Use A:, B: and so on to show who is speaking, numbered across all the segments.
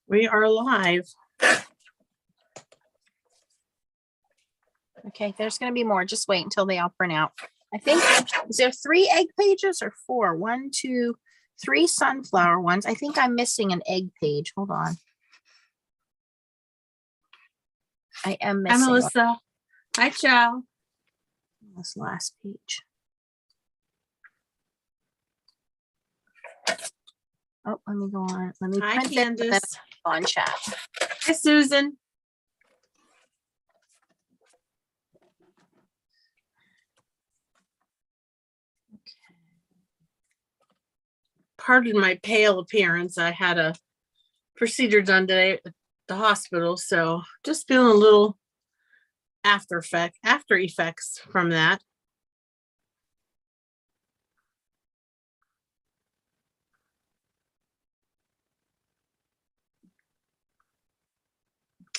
A: We are live.
B: Okay, there's going to be more. Just wait until they all print out. I think, is there 3 egg pages or 4? 1, 2, 3 sunflower ones. I think I'm missing an egg page. Hold on. I am
A: Hi,
B: missing
A: Melissa. Hi, Chow.
B: this last page. Oh, let me go on. Let me
A: Hi,
B: print it
A: Candace.
B: on chat.
A: Hi, Susan. Pardon my pale appearance. I had a procedure done today at the hospital, so just feeling a little after effects from that.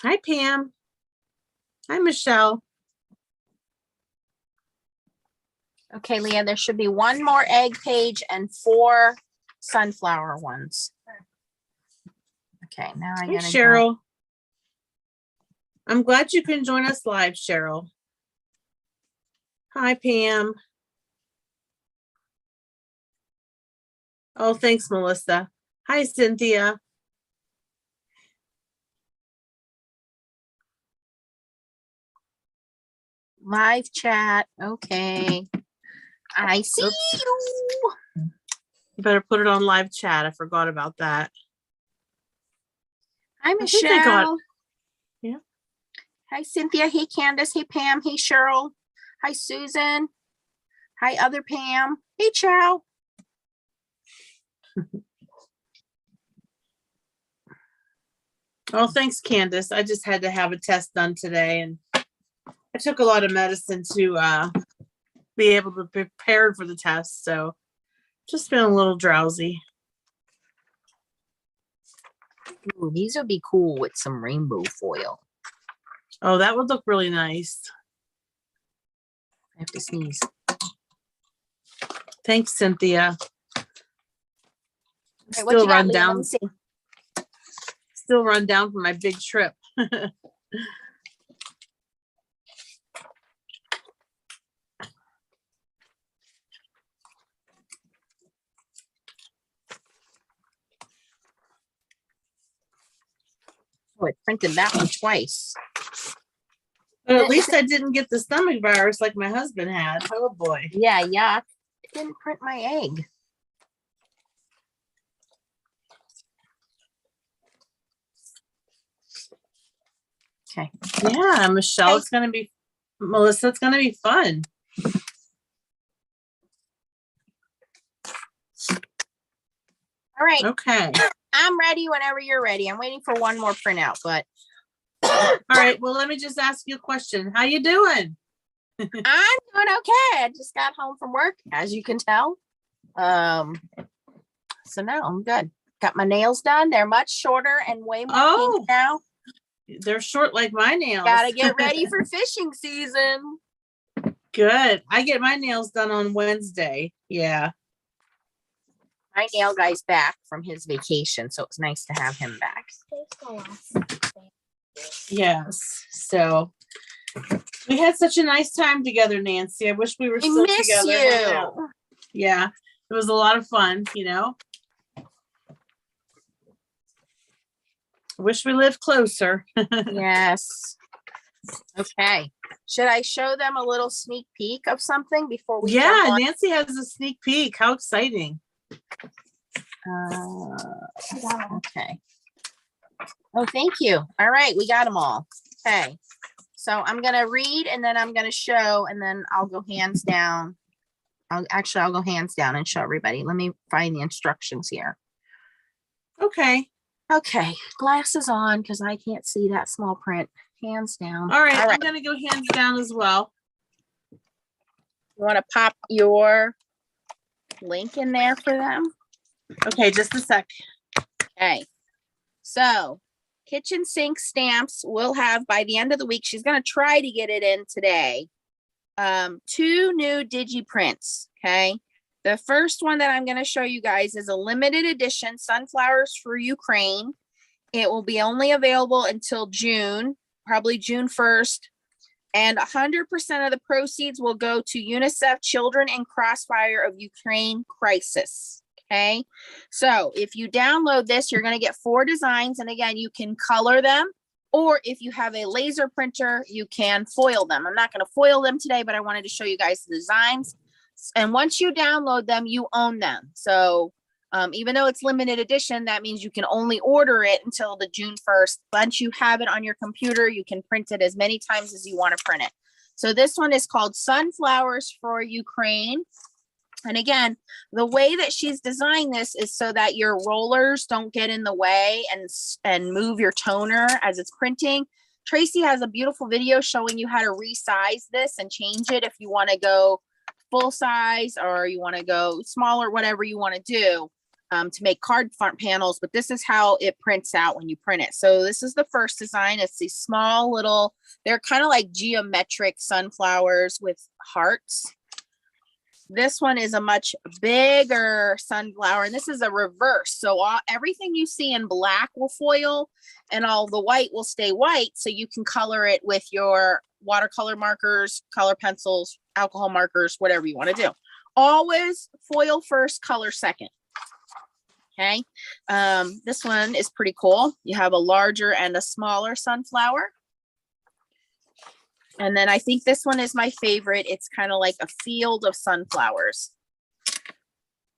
A: Hi, Pam. Hi, Michelle.
B: Okay, Leah, there should be 1 more egg page and 4 sunflower ones. Okay, now I
A: Hi,
B: gotta
A: Cheryl. I'm glad you can join us live, Cheryl. Hi, Pam. Oh, thanks, Melissa. Hi, Cynthia.
B: live chat. Okay. I see
A: Oops.
B: you.
A: You better put it on live chat. I forgot about that.
B: Hi,
A: I think they got-
B: Michelle.
A: Yeah.
B: Hi, Cynthia. Hey, Candace. Hey, Pam. Hey, Cheryl. Hi, Susan. Hi, other Pam. Hey, Chow.
A: Oh, thanks, Candace. I just had to have a test done today, and I took a lot of medicine to be able to prepare for the test. So just feeling a little drowsy.
B: Ooh, these would be cool with some rainbow foil.
A: Oh, that would look really nice.
B: I have to sneeze.
A: Thanks, Cynthia.
B: All right, what you got, Leah? Let
A: down.
B: me see.
A: Still run down from my big trip.
B: Oh, I printed that one twice.
A: But at least I didn't get the stomach virus like my husband had. Oh boy.
B: Yeah, yuck. It didn't print my egg. Okay.
A: Yeah, Michelle,
B: Okay.
A: it's gonna be Melissa, it's gonna be fun.
B: All right.
A: Okay.
B: I'm ready whenever you're ready. I'm waiting for one more printout, but
A: All right. Well, let me just ask you a question. How you doing?
B: I'm doing okay. I just got home from work, as you can tell. So now I'm good. Got my nails done. They're much shorter and way more pink now.
A: They're short like my nails.
B: Gotta get ready for fishing season.
A: Good. I get my nails done on Wednesday. Yeah.
B: My nail guy's back from his vacation, so it's nice to have him back.
A: Yes. So we had such a nice time together, Nancy. I wish we were
B: I
A: still
B: miss
A: together.
B: you.
A: Yeah. It was a lot of fun, Wish we lived closer.
B: Yes. Okay. Should I show them a little sneak peek of something before we jump on?
A: Nancy has a sneak peek. How exciting.
B: Okay. Oh, thank you. All right, we got them all. Okay. So I'm going to read and then I'm going to show and then I'll go hands down. I'll go hands down and show everybody. Let me find the instructions here.
A: Okay.
B: Okay. Glasses on because I can't see that small print. Hands down.
A: All right. I'm going to go hands down as well.
B: You want to pop your link in there for them?
A: Okay, just a sec.
B: Okay. So kitchen sink stamps we'll have by the end of the week. She's going to try to get it in today. 2 new digi prints. Okay. The first one that I'm going to show you guys is a limited edition Sunflowers for Ukraine It will be only available until June, probably June 1st. And 100% of the proceeds will go to UNICEF Children in Crossfire of Ukraine Crisis. Okay. So if you download this, you're going to get 4 designs. And again, you can color them, or if you have a laser printer, you can foil them. I'm not going to foil them today, but I wanted to show you guys the designs. And once you download them, you own them. So even though it's limited edition, that means you can only order it until the June 1st. Once you have it on your computer, you can print it as many times as you want to print it. So this one is called Sunflowers for Ukraine. And again, the way that she's designed this is so that your rollers don't get in the way and move your toner as it's printing. Tracy has a beautiful video showing you how to resize this and change it if you want to go full size or you want to go smaller, whatever you want to do to make card front panels. But this is how it prints out when you print it. So this is the first design. It's these small little, they're kind of like geometric sunflowers with hearts. This one is a much bigger sunflower, and this is a reverse. So everything you see in black will foil, and all the white will stay white. So you can color it with your watercolor markers, color pencils, alcohol markers, whatever you want to do. Always foil first, color second. Okay. This one is pretty cool. You have a larger and a smaller sunflower. And then I think this one is my favorite. It's kind of like a field of sunflowers.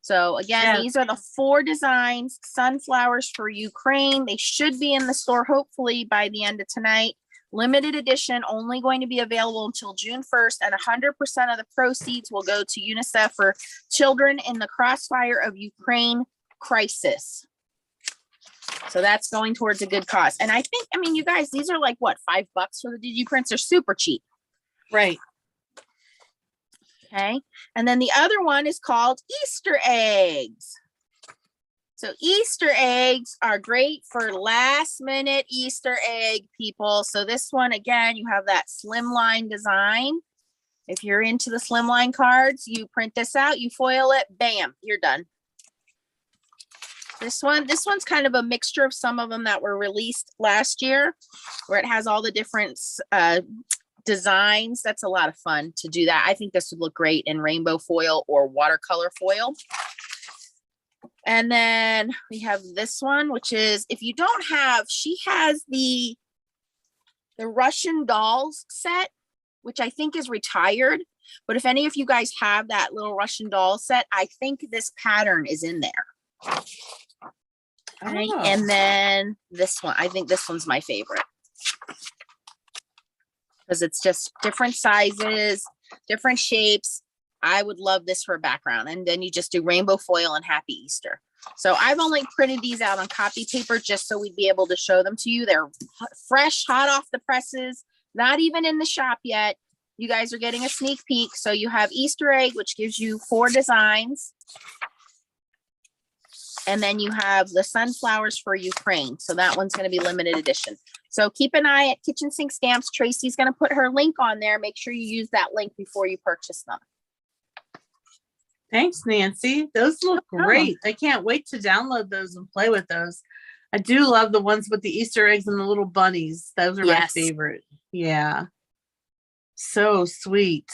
B: So again, These are the 4 designs, Sunflowers for Ukraine. They should be in the store, hopefully by the end of tonight. Limited edition, only going to be available until June 1st. And 100% of the proceeds will go to UNICEF for Children in the Crossfire of Ukraine Crisis. So that's going towards a good cause. And I think, I mean, you guys, these are like what, $5 for the digi prints? They're super cheap.
A: Right.
B: Okay. And then the other one is called Easter eggs. So Easter eggs are great for last minute Easter egg people. So this one, again, you have that slimline design. If you're into the slimline cards, you print this out, you foil it, bam, you're done. This one's kind of a mixture of some of them that were released last year, where it has all the different designs. That's a lot of fun to do that. I think this would look great in rainbow foil or watercolor foil. And then we have this one, which is, if you don't have, she has the Russian dolls set, which I think is retired. But if any of you guys have that little Russian doll set, I think this pattern is in there. Okay.
A: Oh.
B: And then this one, I think this one's my favorite because it's just different sizes, different shapes. I would love this for a background. And then you just do rainbow foil and Happy Easter. So I've only printed these out on copy paper just so we'd be able to show them to you. They're fresh, hot off the presses, not even in the shop yet. You guys are getting a sneak peek. So you have Easter egg, which gives you 4 designs. And then you have the Sunflowers for Ukraine. So that one's going to be limited edition. So keep an eye at Kitchen Sink Stamps. Tracy's going to put her link on there. Make sure you use that link before you purchase them.
A: Thanks, Nancy. Those look great. I can't wait to download those and play with those. I do love the ones with the Easter eggs and the little bunnies. Those are my favorite. Yeah. So sweet.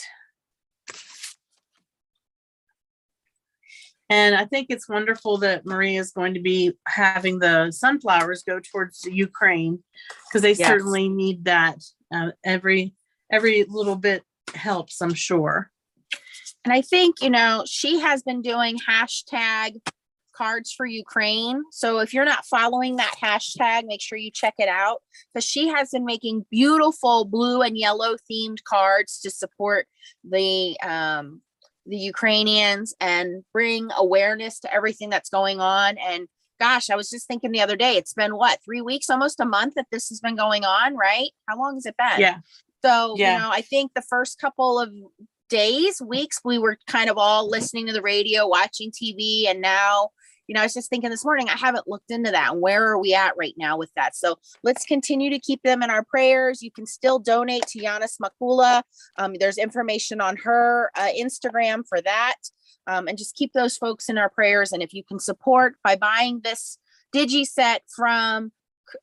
A: And I think it's wonderful that Maria is going to be having the sunflowers go towards the Ukraine, because they certainly need that. Every little bit helps, I'm sure.
B: And I think, she has been doing hashtag cards for Ukraine. So if you're not following that hashtag, make sure you check it out, because she has been making beautiful blue and yellow themed cards to support the Ukrainians and bring awareness to everything that's going on. And gosh, I was just thinking the other day, it's been 3 weeks, almost a month that this has been going on, right? How long has it been?
A: Yeah.
B: So, I think the first couple of weeks, we were kind of all listening to the radio, watching TV. And now, I was just thinking this morning, I haven't looked into that. And where are we at right now with that? So let's continue to keep them in our prayers. You can still donate to Yana Smakula. There's information on her Instagram for that. And just keep those folks in our prayers. And if you can support by buying this digi set from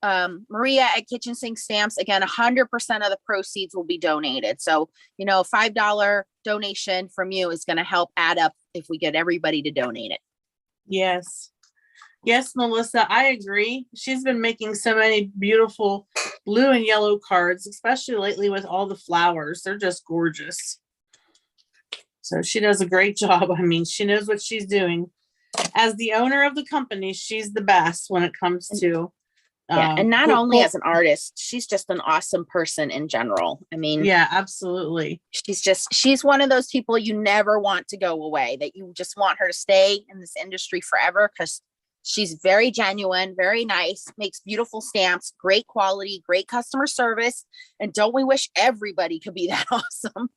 B: Maria at Kitchen Sink Stamps, again, 100% of the proceeds will be donated. So, you know, a $5 donation from you is going to help add up if we get everybody to donate it.
A: Yes. Yes, Melissa, I agree. She's been making so many beautiful blue and yellow cards, especially lately with all the flowers. They're just gorgeous. So she does a great job. I mean, she knows what she's doing. As the owner of the company, she's the best when it comes to
B: and not only as an artist, she's just an awesome person in general. I mean,
A: yeah, absolutely.
B: She's one of those people you never want to go away, that you just want her to stay in this industry forever, because she's very genuine, very nice, makes beautiful stamps, great quality, great customer service. And don't we wish everybody could be that awesome?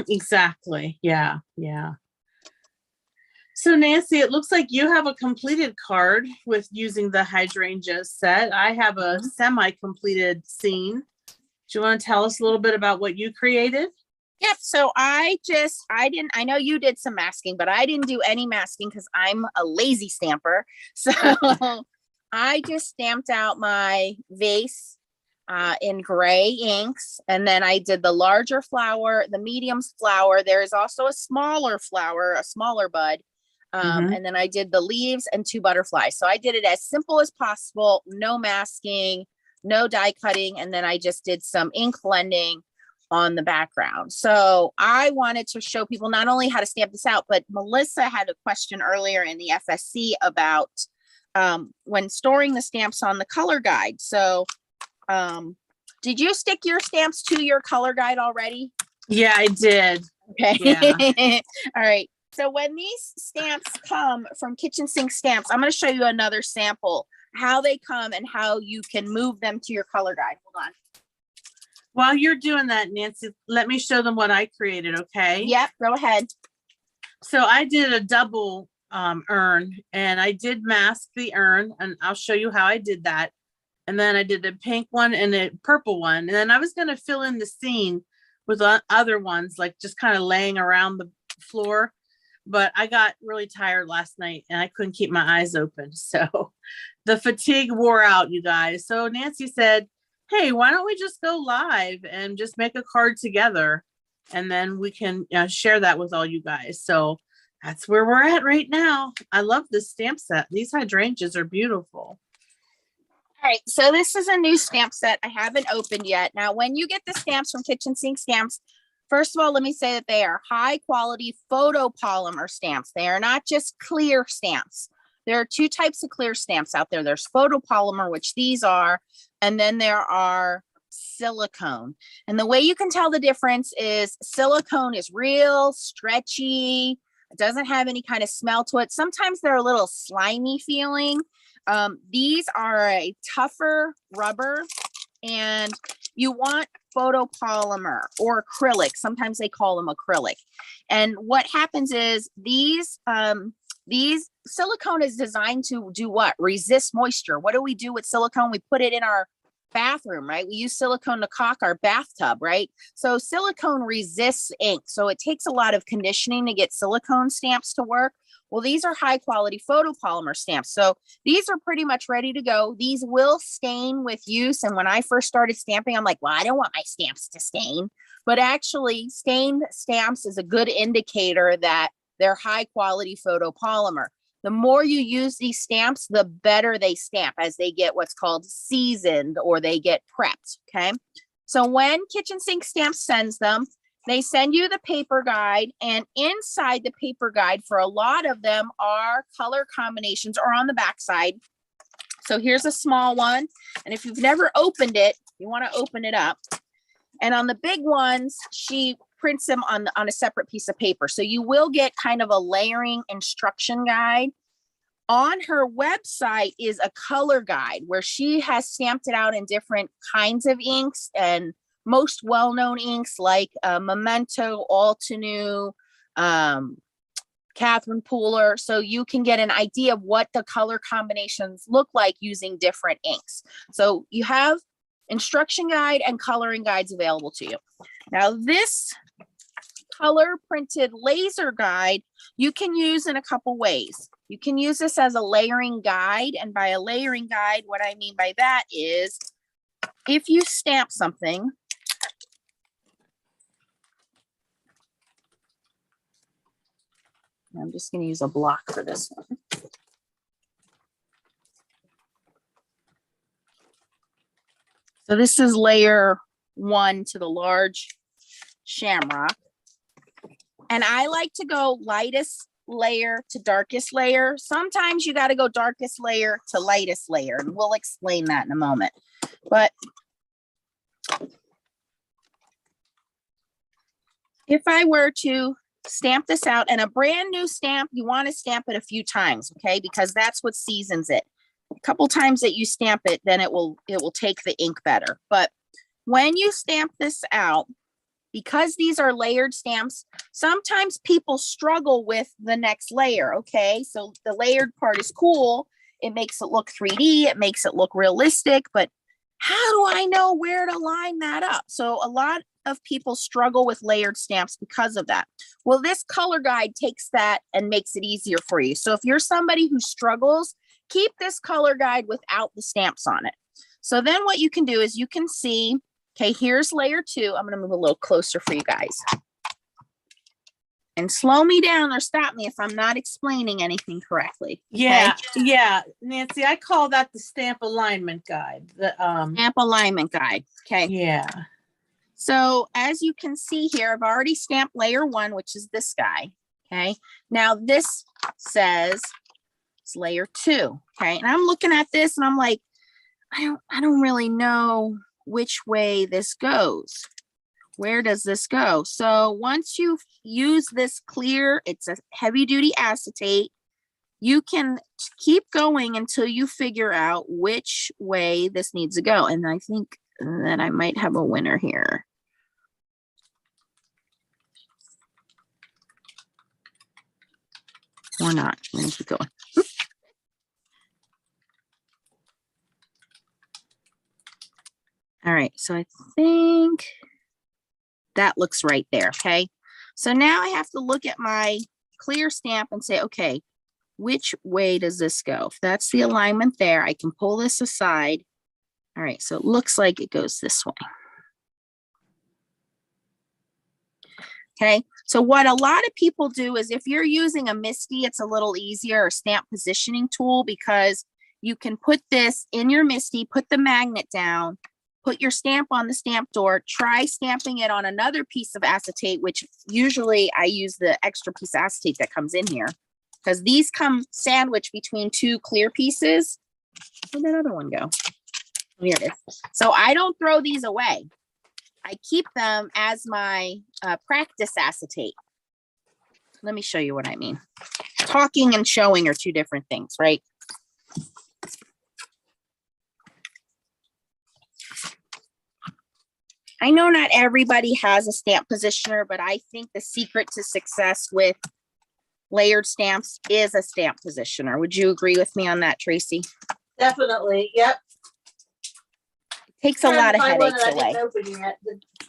A: Exactly. Yeah. Yeah. So Nancy, it looks like you have a completed card with using the hydrangea set. I have a semi-completed scene. Do you want to tell us a little bit about what you created?
B: Yep. So I know you did some masking, but I didn't do any masking because I'm a lazy stamper. So I just stamped out my vase in gray inks. And then I did the larger flower, the medium flower. There is also a smaller flower, a smaller bud. And then I did the leaves and 2 butterflies. So I did it as simple as possible, no masking, no die cutting. And then I just did some ink blending on the background. So I wanted to show people not only how to stamp this out, but Melissa had a question earlier in the FSC about when storing the stamps on the color guide. So did you stick your stamps to your color guide already?
A: Yeah, I did.
B: Okay.
A: Yeah.
B: All right. So when these stamps come from Kitchen Sink Stamps, I'm going to show you another sample, how they come and how you can move them to your color guide. Hold on.
A: While you're doing that, Nancy, let me show them what I created, okay?
B: Yep, go ahead.
A: So I did a double urn, and I did mask the urn, and I'll show you how I did that. And then I did a pink one and a purple one. And then I was going to fill in the scene with other ones, like just kind of laying around the floor. But I got really tired last night and I couldn't keep my eyes open. So the fatigue wore out, you guys. So Nancy said, hey, why don't we just go live and just make a card together? And then we can share that with all you guys. So that's where we're at right now. I love this stamp set. These hydrangeas are beautiful.
B: All right, so this is a new stamp set I haven't opened yet. Now, when you get the stamps from Kitchen Sink Stamps, first of all, let me say that they are high quality photopolymer stamps. They are not just clear stamps. There are 2 types of clear stamps out there. There's photopolymer, which these are, and then there are silicone. And the way you can tell the difference is silicone is real stretchy. It doesn't have any kind of smell to it. Sometimes they're a little slimy feeling. These are a tougher rubber, and you want photopolymer or acrylic. Sometimes they call them acrylic. And what happens is these silicone is designed to do what? Resist moisture. What do we do with silicone? We put it in our bathroom, right? We use silicone to caulk our bathtub, right? So silicone resists ink. So it takes a lot of conditioning to get silicone stamps to work. Well, these are high quality photopolymer stamps. So these are pretty much ready to go. These will stain with use. And when I first started stamping, I'm like, well, I don't want my stamps to stain. But actually, stained stamps is a good indicator that they're high quality photopolymer. The more you use these stamps, the better they stamp as they get what's called seasoned or they get prepped. Okay. So when Kitchen Sink Stamps sends them, they send you the paper guide, and inside the paper guide for a lot of them are color combinations or on the back side. So here's a small one. And if you've never opened it, you want to open it up. And on the big ones, she prints them on a separate piece of paper. So you will get kind of a layering instruction guide. On her website is a color guide where she has stamped it out in different kinds of inks and most well-known inks like Memento, Altenew, Catherine Pooler. So you can get an idea of what the color combinations look like using different inks. So you have instruction guide and coloring guides available to you. Now this color printed laser guide you can use in a couple ways. You can use this as a layering guide. And by a layering guide, what I mean by that is if you stamp something, I'm just going to use a block for this one. So this is layer 1 to the large shamrock. And I like to go lightest layer to darkest layer. Sometimes you got to go darkest layer to lightest layer, and we'll explain that in a moment. But if I were to stamp this out, and a brand new stamp, you want to stamp it a few times, okay? Because that's what seasons it. A couple times that you stamp it, then it will take the ink better. But when you stamp this out, because these are layered stamps, sometimes people struggle with the next layer, okay? So the layered part is cool. It makes it look 3D. It makes it look realistic, but how do I know where to line that up? So a lot of people struggle with layered stamps because of that. Well, this color guide takes that and makes it easier for you. So if you're somebody who struggles, keep this color guide without the stamps on it. So then what you can do is you can see, okay, here's layer 2. I'm going to move a little closer for you guys. And slow me down or stop me if I'm not explaining anything correctly.
A: Yeah, okay? Yeah, Nancy, I call that the stamp alignment guide. The
B: stamp alignment guide. Okay.
A: Yeah.
B: So as you can see here, I've already stamped layer 1, which is this guy. Okay. Now this says it's layer 2. Okay. And I'm looking at this and I'm like, I don't really know which way this goes. Where does this go? So once you use this clear, it's a heavy duty acetate, you can keep going until you figure out which way this needs to go. And I think that I might have a winner here. Or not. I'm going to keep going. All right. So I think that looks right there. Okay. So now I have to look at my clear stamp and say, okay, which way does this go? If that's the alignment there, I can pull this aside. All right. So it looks like it goes this way. Okay. So what a lot of people do is if you're using a MISTI, it's a little easier, a stamp positioning tool, because you can put this in your MISTI, put the magnet down, put your stamp on the stamp door, try stamping it on another piece of acetate, which usually I use the extra piece of acetate that comes in here because these come sandwiched between 2 clear pieces. Where'd that other one go? Here it is. So I don't throw these away. I keep them as my practice acetate. Let me show you what I mean. Talking and showing are 2 different things, right? I know not everybody has a stamp positioner, but I think the secret to success with layered stamps is a stamp positioner. Would you agree with me on that, Tracy?
A: Definitely. Yep.
B: It takes a lot of headaches away.
A: Yet,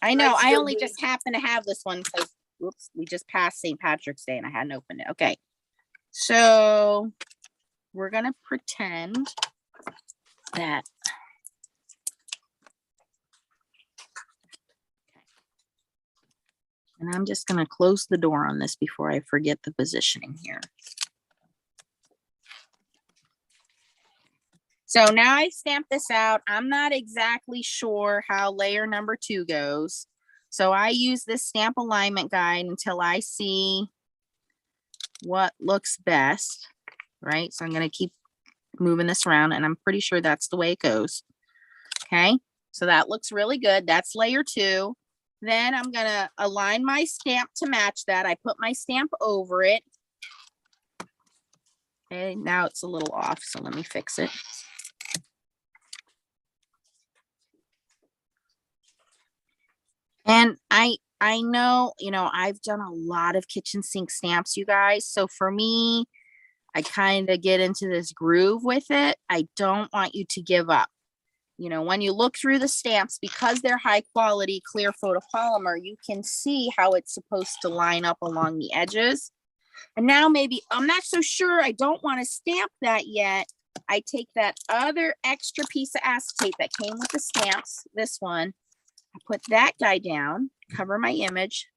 B: I know. I only just happen to have this one because, whoops, we just passed St. Patrick's Day and I hadn't opened it. Okay. So we're going to pretend that. And I'm just going to close the door on this before I forget the positioning here. So now I stamped this out. I'm not exactly sure how layer number 2 goes. So I use this stamp alignment guide until I see what looks best, right? So I'm going to keep moving this around and I'm pretty sure that's the way it goes. Okay. So that looks really good. That's layer 2. Then I'm going to align my stamp to match that. I put my stamp over it. Okay, now it's a little off, so let me fix it. And I know, I've done a lot of kitchen sink stamps, you guys. So for me, I kind of get into this groove with it. I don't want you to give up. When you look through the stamps, because they're high quality clear photopolymer, you can see how it's supposed to line up along the edges. And now maybe, I'm not so sure, I don't want to stamp that yet. I take that other extra piece of acetate that came with the stamps, this one, I put that guy down, cover my image,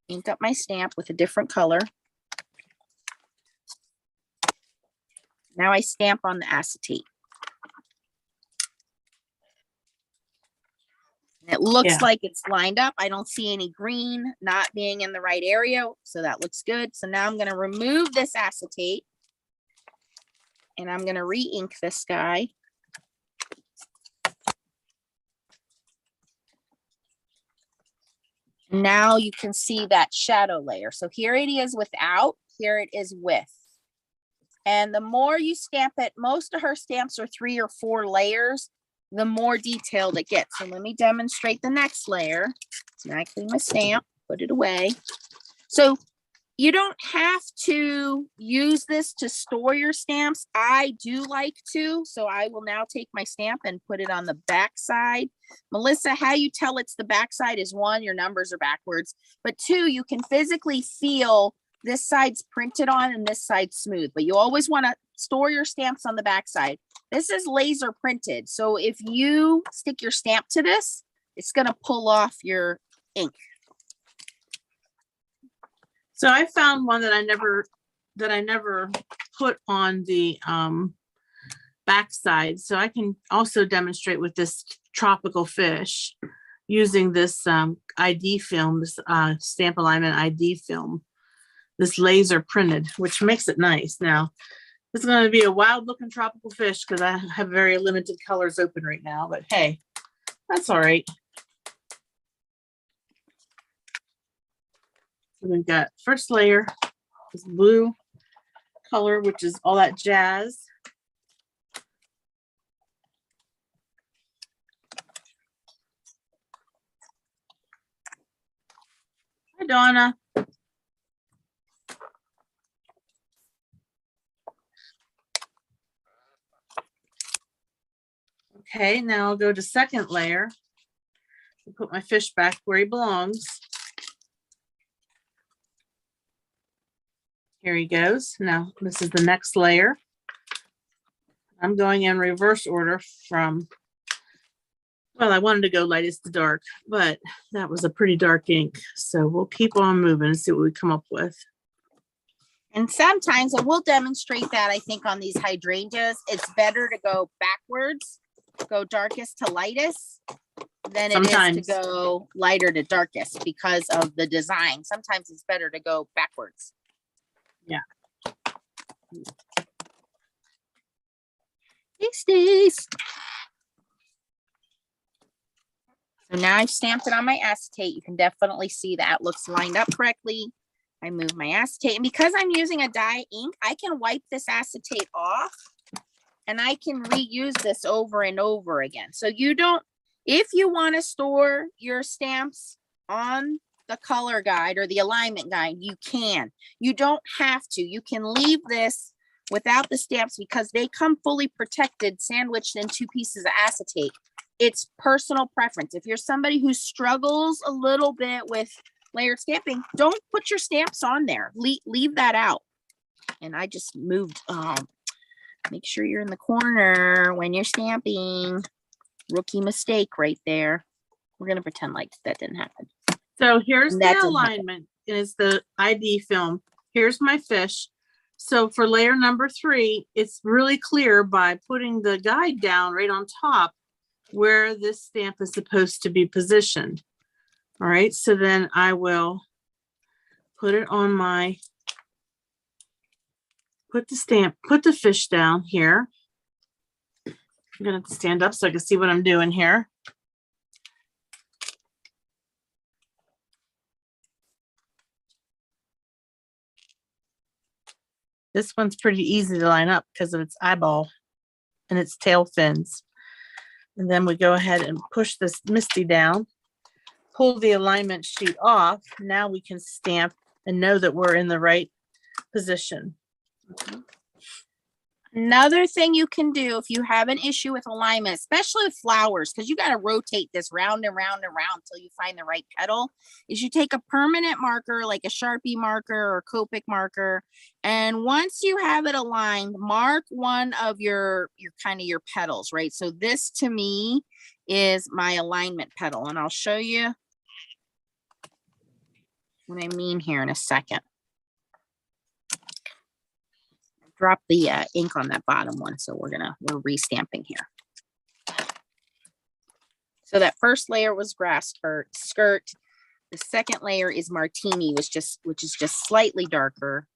B: ink up my stamp with a different color. Now I stamp on the acetate. And it looks like it's lined up. I don't see any green not being in the right area, so that looks good. So now I'm going to remove this acetate and I'm going to re-ink this guy. Now you can see that shadow layer. So here it is without, here it is with. And the more you stamp it, most of her stamps are 3 or 4 layers, the more detailed it gets. So let me demonstrate the next layer. Now I clean my stamp, put it away. So you don't have to use this to store your stamps. I do like to, so I will now take my stamp and put it on the back side. Melissa, how you tell it's the back side is 1, your numbers are backwards, but 2, you can physically feel this side's printed on and this side's smooth, but you always want to store your stamps on the back side. This is laser printed, so if you stick your stamp to this, it's going to pull off your ink.
A: So I found one that I never put on the back side. So I can also demonstrate with this tropical fish using this ID film, this stamp alignment ID film, this laser printed, which makes it nice. Now, this is going to be a wild looking tropical fish because I have very limited colors open right now, but hey, that's all right. We've got first layer, this blue color, which is all that jazz. Hi, Donna. Okay, now I'll go to second layer. I'll put my fish back where he belongs. Here he goes. Now this is the next layer. I'm going in reverse order from, well, I wanted to go lightest to dark, but that was a pretty dark ink. So we'll keep on moving and see what we come up with.
B: And sometimes, and we'll demonstrate that, I think, on these hydrangeas, it's better to go backwards, go darkest to lightest, than it is to go lighter to darkest because of the design. Sometimes it's better to go backwards.
A: Yeah.
B: Thanks. So now I've stamped it on my acetate. You can definitely see that looks lined up correctly. I move my acetate, and because I'm using a dye ink, I can wipe this acetate off and I can reuse this over and over again. So you don't, if you want to store your stamps on the color guide or the alignment guide, you can. You don't have to. You can leave this without the stamps because they come fully protected, sandwiched in 2 pieces of acetate. It's personal preference. If you're somebody who struggles a little bit with layered stamping, don't put your stamps on there. Leave that out. And I just moved, make sure you're in the corner when you're stamping. Rookie mistake right there. We're going to pretend like that didn't happen.
A: So here's the alignment. Is the ID film. Here's my fish. So for layer number 3, it's really clear by putting the guide down right on top where this stamp is supposed to be positioned. All right, so then I will put it on my, put the fish down here. I'm gonna have to stand up so I can see what I'm doing here. This one's pretty easy to line up because of its eyeball and its tail fins. And then we go ahead and push this Misty down, pull the alignment sheet off. Now we can stamp and know that we're in the right position.
B: Another thing you can do if you have an issue with alignment, especially with flowers, because you got to rotate this round and round and round until you find the right petal, is you take a permanent marker like a Sharpie marker or Copic marker, and once you have it aligned, mark one of your kind of your petals, right? So this to me is my alignment petal, and I'll show you what I mean here in a second. Drop the ink on that bottom one, so we're restamping here. So that first layer was grass skirt. The second layer is martini, which is just slightly darker.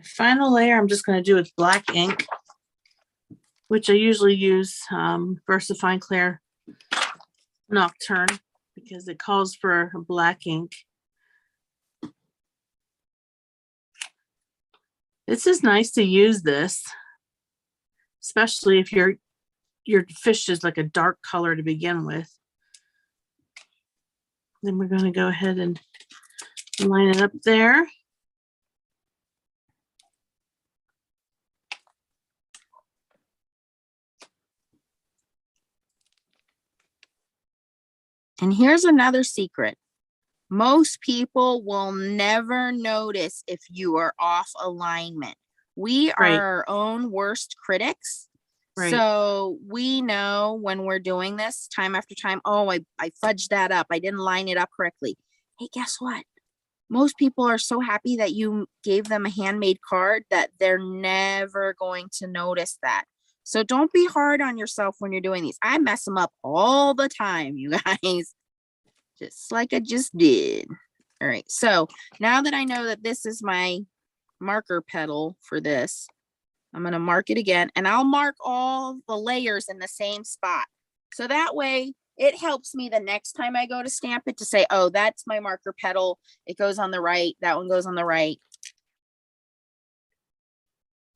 A: Final layer I'm just going to do with black ink, which I usually use VersaFine Clear Nocturne because it calls for black ink. It's just nice to use this, especially if your fish is like a dark color to begin with. Then we're going to go ahead and line it up there.
B: And here's another secret. Most people will never notice if you are off alignment. We are our own worst critics. Right. So we know when we're doing this time after time, oh, I fudged that up. I didn't line it up correctly. Hey, guess what? Most people are so happy that you gave them a handmade card that they're never going to notice that. So don't be hard on yourself when you're doing these. I mess them up all the time, you guys. Just like I just did. All right, so now that I know that this is my marker petal for this, I'm going to mark it again, and I'll mark all the layers in the same spot. So that way it helps me the next time I go to stamp it to say, oh, that's my marker petal. It goes on the right. That one goes on the right.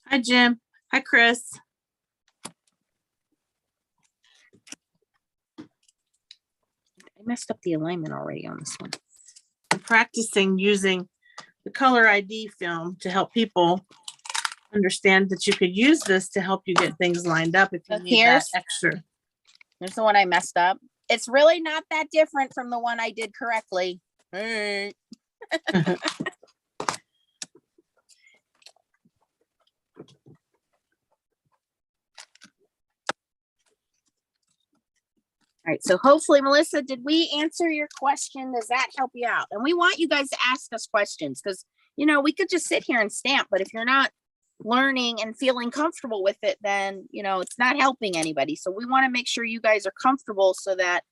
A: Hi, Jim. Hi, Chris.
B: I messed up the alignment already on this one.
A: I'm practicing using the color ID film to help people understand that you could use this to help you get things lined up if you need that extra.
B: Here's the one I messed up. It's really not that different from the one I did correctly. Hey. All right, so hopefully, Melissa, did we answer your question? Does that help you out? And we want you guys to ask us questions because, you know, we could just sit here and stamp, but if you're not learning and feeling comfortable with it, then, you know, it's not helping anybody. So we want to make sure you guys are comfortable so that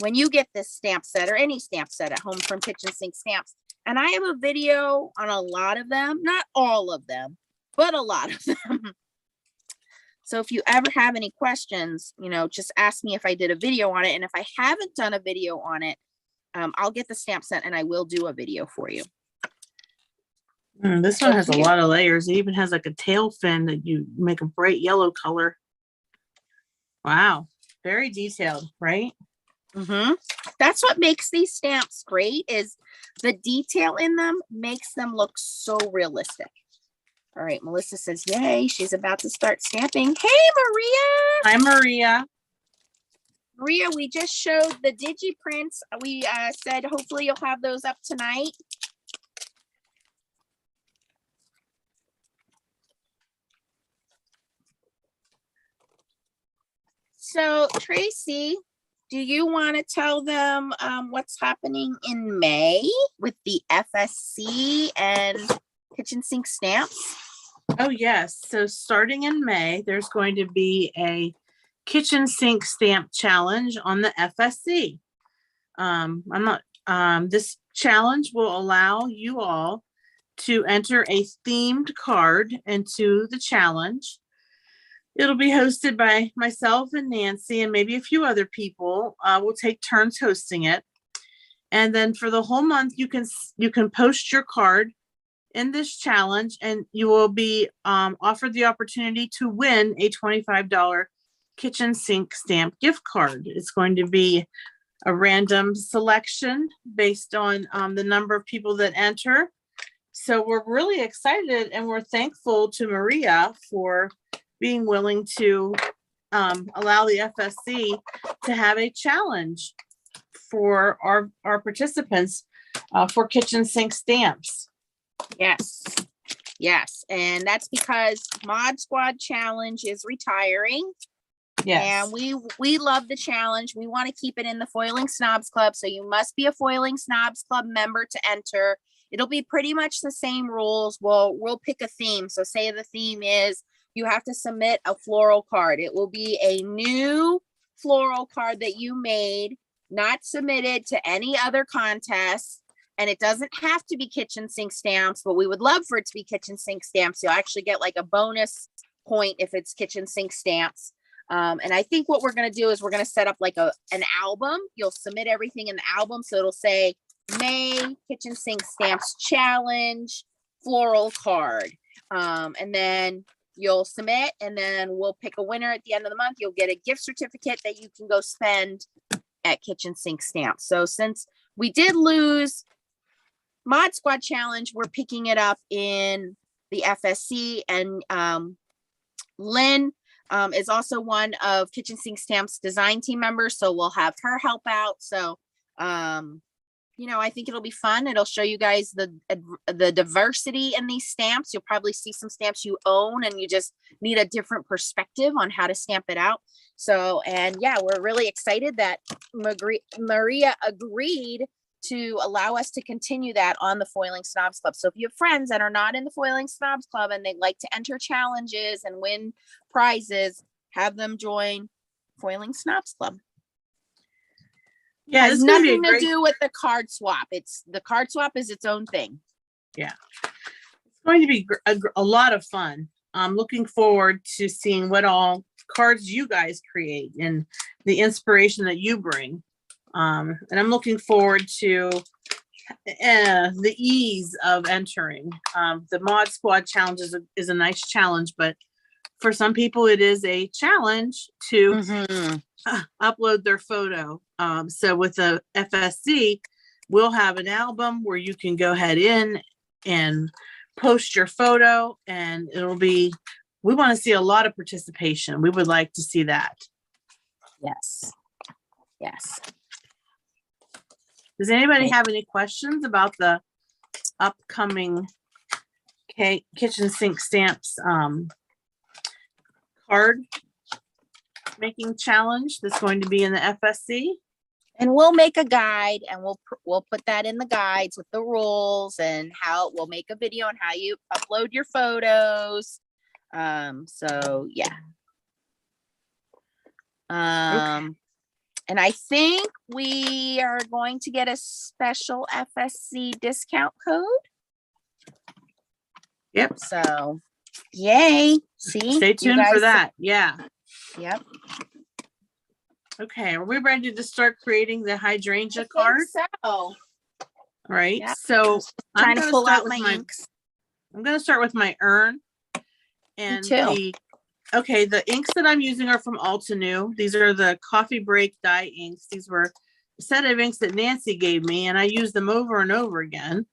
B: when you get this stamp set or any stamp set at home from Kitchen Sink Stamps, and I have a video on a lot of them, not all of them, but a lot of them. So if you ever have any questions, you know, just ask me if I did a video on it. And if I haven't done a video on it, I'll get the stamp set and I will do a video for you.
A: This one has a lot of layers. It even has like a tail fin that you make a bright yellow color. Wow. Very detailed, right?
B: Mm-hmm. That's what makes these stamps great, is the detail in them makes them look so realistic. All right, Melissa says, yay, she's about to start stamping. Hey, Maria.
A: Hi, Maria.
B: Maria, we just showed the digi prints. We said hopefully you'll have those up tonight. So, Tracy, do you want to tell them what's happening in May with the FSC and Kitchen Sink Stamps?
A: Oh, yes. So starting in May, there's going to be a Kitchen Sink Stamp Challenge on the FSC. This challenge will allow you all to enter a themed card into the challenge. It'll be hosted by myself and Nancy and maybe a few other people. We'll take turns hosting it. And then for the whole month, you can post your card in this challenge and you will be offered the opportunity to win a $25 Kitchen Sink Stamp gift card. It's going to be a random selection based on the number of people that enter. So we're really excited and we're thankful to Maria for being willing to allow the FSC to have a challenge for our participants for kitchen sink stamps.
B: Yes. Yes. And that's because Mod Squad Challenge is retiring.
A: Yes.
B: And we love the challenge. We want to keep it in the Foiling Snobs Club. So you must be a Foiling Snobs Club member to enter. It'll be pretty much the same rules. We'll pick a theme. So say the theme is you have to submit a floral card. It will be a new floral card that you made, not submitted to any other contest. And it doesn't have to be kitchen sink stamps, but we would love for it to be kitchen sink stamps. You'll actually get like a bonus point if it's kitchen sink stamps. And I think what we're going to do is we're going to set up like an album. You'll submit everything in the album. So it'll say May Kitchen Sink Stamps Challenge floral card. And then you'll submit, and then we'll pick a winner at the end of the month. You'll get a gift certificate that you can go spend at Kitchen Sink Stamps. So since we did lose Mod Squad Challenge, we're picking it up in the FSC, and Lynn is also one of Kitchen Sink Stamps design team members, so we'll have her help out. So I think it'll be fun. It'll show you guys the diversity in these stamps. You'll probably see some stamps you own and you just need a different perspective on how to stamp it out. So, and yeah, we're really excited that Maria agreed to allow us to continue that on the Foiling Snobs Club. So if you have friends that are not in the Foiling Snobs Club and they'd like to enter challenges and win prizes, have them join Foiling Snobs Club.
A: Yeah,
B: has nothing to do with the card swap. The card swap is its own thing.
A: Yeah, it's going to be a lot of fun. I'm looking forward to seeing what all cards you guys create and the inspiration that you bring. And I'm looking forward to the ease of entering. The Mod Squad Challenge is a nice challenge, but for some people it is a challenge to upload their photo. So with the FSC, we'll have an album where you can go ahead in and post your photo, and we want to see a lot of participation. We would like to see that.
B: Yes. Yes.
A: Does anybody have any questions about the upcoming kitchen sink stamps card making challenge that's going to be in the FSC?
B: And we'll make a guide, and we'll put that in the guides with the rules and we'll make a video on how you upload your photos. So yeah. Okay. And I think we are going to get a special FSC discount code.
A: Yep.
B: So yay. See?
A: Stay tuned for that. Yeah.
B: Yep.
A: Okay. Are we ready to start creating the hydrangea card?
B: So.
A: All right.
B: Yep.
A: So
B: I'm trying to pull out my inks.
A: I'm going to start with my urn. And the inks that I'm using are from Altenew. These are the coffee break dye inks. These were a set of inks that Nancy gave me, and I use them over and over again.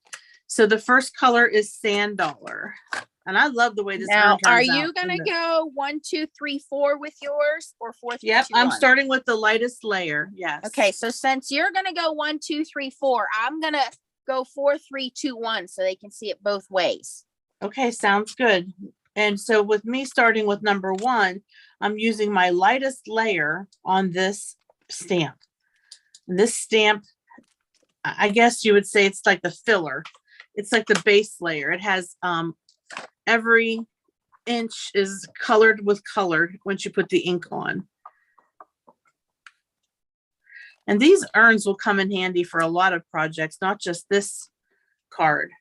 A: So the first color is Sand Dollar. And I love the way this
B: now,
A: urn turns out.
B: Are you going to go 1, 2, 3, 4 with yours, or 4, 3,
A: Yep,
B: 2,
A: I'm
B: 1?
A: starting with the lightest layer. Yes.
B: Okay, so since you're going to go 1, 2, 3, 4, I'm going to go 4, 3, 2, 1 so they can see it both ways.
A: Okay, sounds good. And so with me starting with number 1, I'm using my lightest layer on this stamp. This stamp, I guess you would say it's like the filler. It's like the base layer. It has every inch is colored with color once you put the ink on. And these urns will come in handy for a lot of projects, not just this card.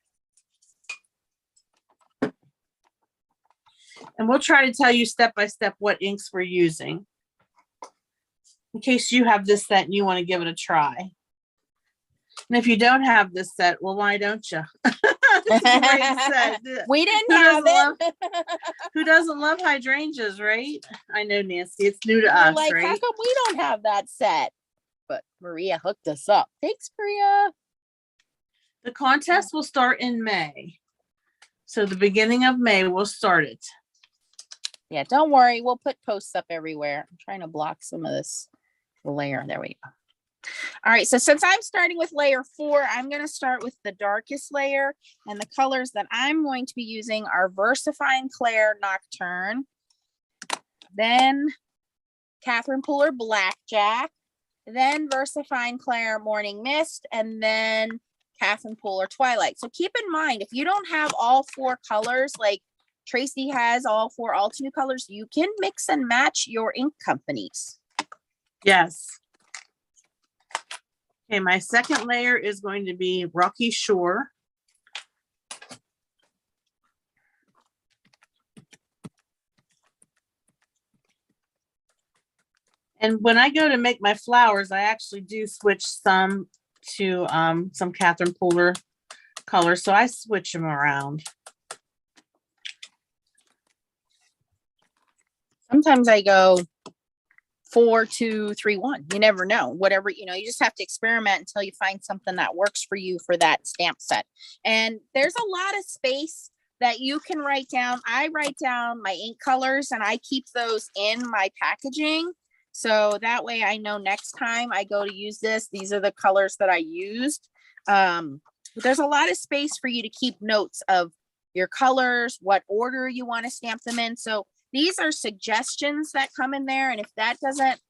A: And we'll try to tell you step by step what inks we're using, in case you have this set and you want to give it a try. And if you don't have this set, well, why don't you? It's a great set.
B: We didn't have it.
A: Who doesn't love hydrangeas, right? I know, Nancy. It's new to us,
B: like,
A: right?
B: how come we don't have that set? But Maria hooked us up. Thanks, Maria.
A: The contest will start in May. So the beginning of May, we'll start it.
B: Yeah, don't worry. We'll put posts up everywhere. I'm trying to block some of this layer. There we go. All right, so since I'm starting with layer 4, I'm going to start with the darkest layer, and the colors that I'm going to be using are Versifying Clair Nocturne, then Catherine Pooler Blackjack, then Versifying Clair Morning Mist, and then Catherine Pooler Twilight. So keep in mind, if you don't have all 4 colors, like Tracy has all 4 alternate colors, you can mix and match your ink companies.
A: Yes. Okay, my second layer is going to be Rocky Shore. And when I go to make my flowers, I actually do switch some to some Catherine Pooler colors. So I switch them around.
B: Sometimes I go 4, 2, 3, 1. You never know. Whatever, you just have to experiment until you find something that works for you for that stamp set. And there's a lot of space that you can write down. I write down my ink colors and I keep those in my packaging. So that way I know next time I go to use this, these are the colors that I used. There's a lot of space for you to keep notes of your colors, what order you want to stamp them in. So these are suggestions that come in there. And if that doesn't,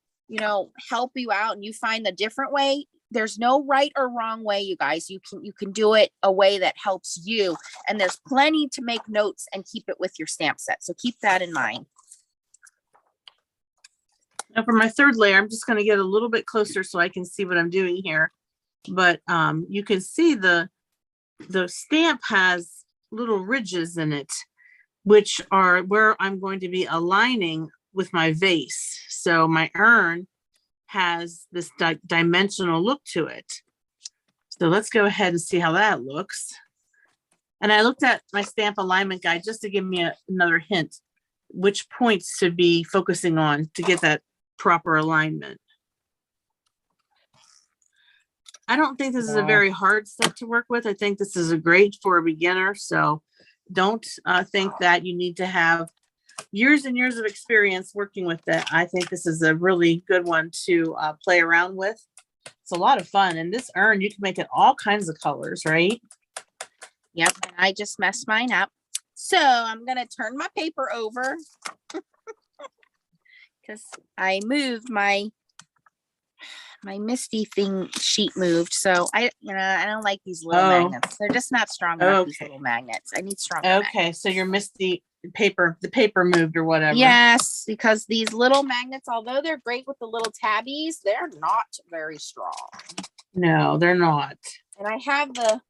B: help you out and you find a different way, there's no right or wrong way, you guys. You can do it a way that helps you. And there's plenty to make notes and keep it with your stamp set. So keep that in mind.
A: Now for my third layer, I'm just going to get a little bit closer so I can see what I'm doing here. But you can see the stamp has little ridges in it, which are where I'm going to be aligning with my vase. So my urn has this dimensional look to it. So let's go ahead and see how that looks. And I looked at my stamp alignment guide just to give me another hint, which points to be focusing on to get that proper alignment. I don't think this is a very hard set to work with. I think this is a great for a beginner. So don't think that you need to have years and years of experience working with it. I think this is a really good one to play around with. It's a lot of fun. And this urn, you can make it all kinds of colors, right?
B: Yep. And I just messed mine up. So I'm going to turn my paper over because I moved my Misty thing sheet moved. So I don't like these little magnets. They're just not strong enough, these little magnets. I need stronger magnets.
A: So your Misty paper, the paper moved or whatever.
B: Yes, because these little magnets, although they're great with the little tabbies, they're not very strong.
A: No, they're not.
B: And I have the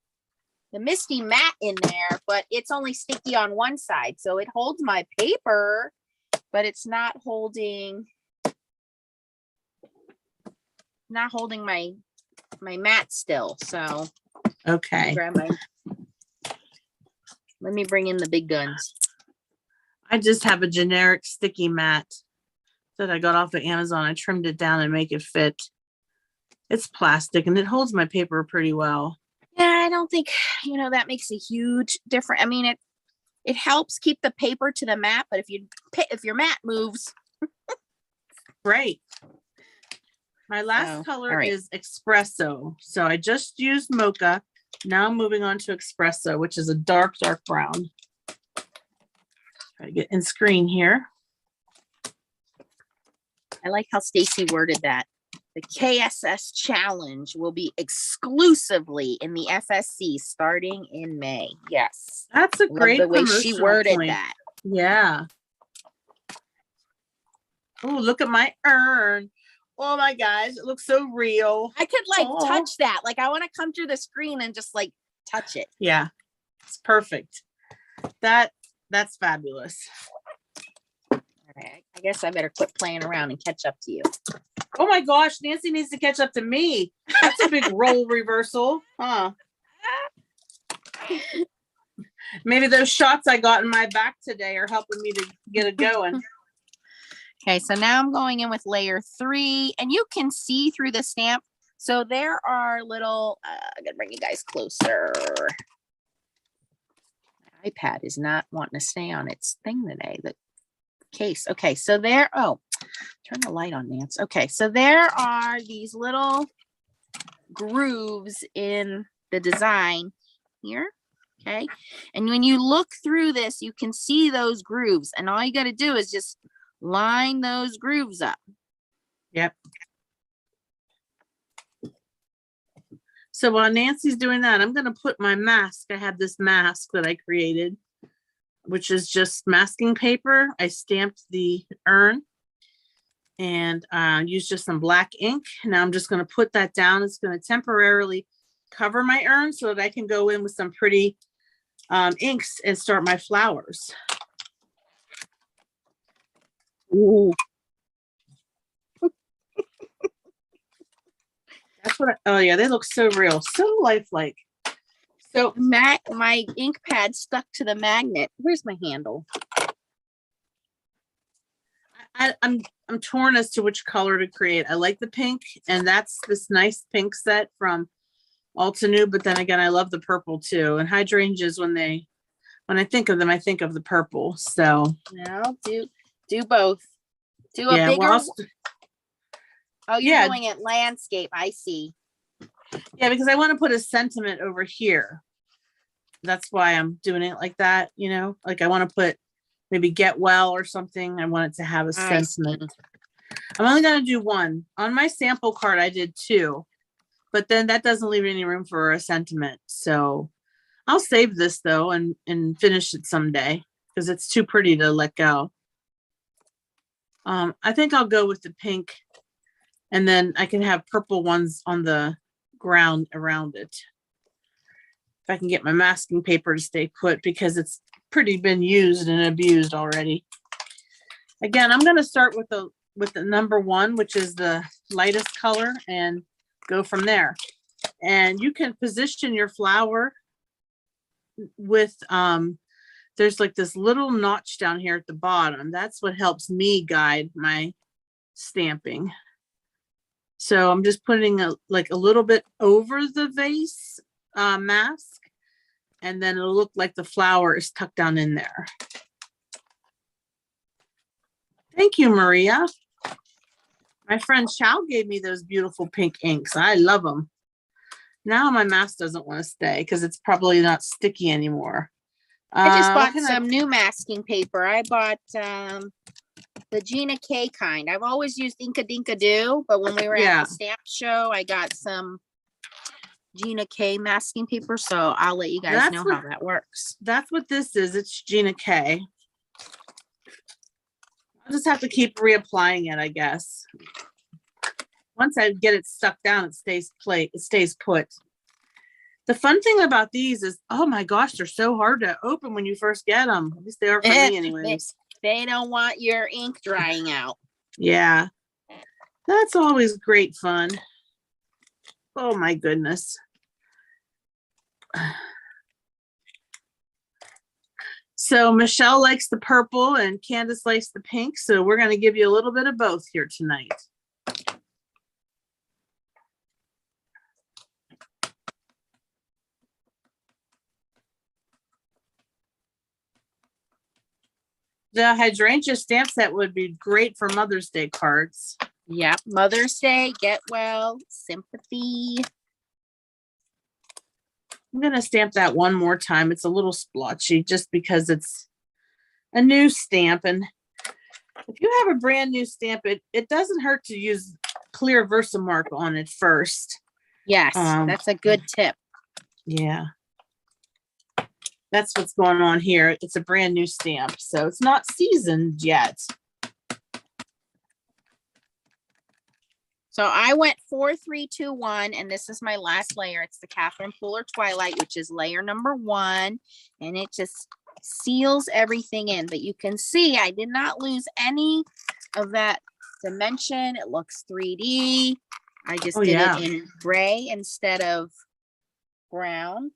B: Misty matte in there, but it's only sticky on one side. So it holds my paper, but it's not holding my mat still. So
A: okay,
B: let me bring in the big guns.
A: I just have a generic sticky mat that I got off of Amazon. I trimmed it down and make it fit. It's plastic and it holds my paper pretty well.
B: Yeah, I don't think that makes a huge difference. I mean, it helps keep the paper to the mat, but if your mat moves,
A: great. My last color is espresso. So I just used mocha. Now I'm moving on to espresso, which is a dark brown. Try to get in screen here.
B: I like how Stacy worded that. The KSS challenge will be exclusively in the FSC starting in May. Yes.
A: That's a great
B: the way she worded
A: point.
B: that.
A: Yeah. Oh, look at my urn. Oh my gosh, it looks so real.
B: I could touch that. Like I want to come through the screen and just touch it.
A: Yeah, it's perfect. That's fabulous.
B: All right, I guess I better quit playing around and catch up to you.
A: Oh my gosh, Nancy needs to catch up to me. That's a big role reversal, huh? Maybe those shots I got in my back today are helping me to get it going.
B: Okay, so now I'm going in with layer 3 and you can see through the stamp. So there are little, I'm gonna bring you guys closer. iPad is not wanting to stay on its thing today. The case. Okay, so there, oh, turn the light on, Nance. Okay, so there are these little grooves in the design here. Okay, and when you look through this, you can see those grooves, and all you got to do is just line those grooves up.
A: Yep. So while Nancy's doing that, I'm going to put my mask. I have this mask that I created, which is just masking paper. I stamped the urn and used just some black ink. Now I'm just going to put that down. It's going to temporarily cover my urn so that I can go in with some pretty inks and start my flowers. Ooh. That's what oh yeah, they look so real, so lifelike. So
B: my ink pad stuck to the magnet. Where's my handle?
A: I'm torn as to which color to create. I like the pink, and that's this nice pink set from Altenew, but then again, I love the purple too. And hydrangeas, when I think of them, I think of the purple. So
B: No, do both. Do a
A: yeah,
B: bigger.
A: well,
B: oh, you're
A: yeah.
B: doing it landscape. I see.
A: Yeah, because I want to put a sentiment over here. That's why I'm doing it like that, you know, like I want to put maybe get well or something. I want it to have a sentiment. I'm only going to do one. On my sample card, I did 2, but then that doesn't leave any room for a sentiment. So I'll save this though and finish it someday because it's too pretty to let go. I think I'll go with the pink, and then I can have purple ones on the ground around it. If I can get my masking paper to stay put, because it's pretty been used and abused already. Again, I'm going to start with the number 1, which is the lightest color, and go from there. And you can position your flower with there's like this little notch down here at the bottom. That's what helps me guide my stamping. So I'm just putting a little bit over the vase mask, and then it'll look like the flower is tucked down in there. Thank you, Maria. My friend Chow gave me those beautiful pink inks. I love them. Now my mask doesn't want to stay because it's probably not sticky anymore.
B: I just bought some new masking paper. I bought the Gina K kind. I've always used Inka Dinka Do, but when we were at the stamp show, I got some Gina K masking paper. So I'll let you guys know how that works.
A: That's what this is. It's Gina K. I'll just have to keep reapplying it, I guess. Once I get it stuck down, it stays put. The fun thing about these is, oh my gosh, they're so hard to open when you first get them. At least they are for me anyways.
B: They don't want your ink drying out.
A: Yeah, that's always great fun. Oh my goodness. So Michelle likes the purple and Candace likes the pink. So we're going to give you a little bit of both here tonight. The hydrangea stamp set would be great for Mother's Day cards.
B: Yep. Mother's Day, get well, sympathy.
A: I'm going to stamp that one more time. It's a little splotchy just because it's a new stamp. And if you have a brand new stamp, it doesn't hurt to use clear Versamark on it first.
B: Yes, that's a good tip.
A: Yeah. That's what's going on here. It's a brand new stamp, so it's not seasoned yet.
B: So I went 4, 3, 2, 1, and this is my last layer. It's the Catherine Fuller Twilight, which is layer number 1, and it just seals everything in. But you can see I did not lose any of that dimension. It looks 3D. I just did it in gray instead of brown.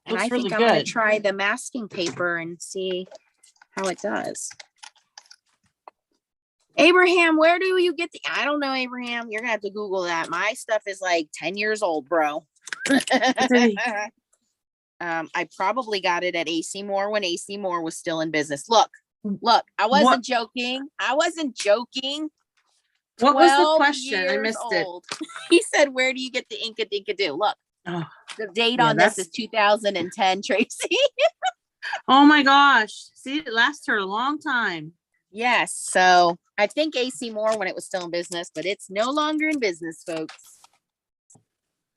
B: And I think I'm going to try the masking paper and see how it does. Abraham, where do you get the, I don't know, Abraham, you're gonna have to Google that. My stuff is like 10 years old, bro. I probably got it at AC Moore when AC Moore was still in business. Look, I wasn't joking. I wasn't joking.
A: What was the
B: 12
A: question? I
B: years
A: missed
B: old. He said, where do you get the Inca Dinka Do? Look,
A: Oh,
B: the date
A: yeah,
B: on this is 2010, Tracy.
A: oh my gosh. See, it lasts her a long time.
B: Yes. So I think AC Moore when it was still in business, but it's no longer in business, folks.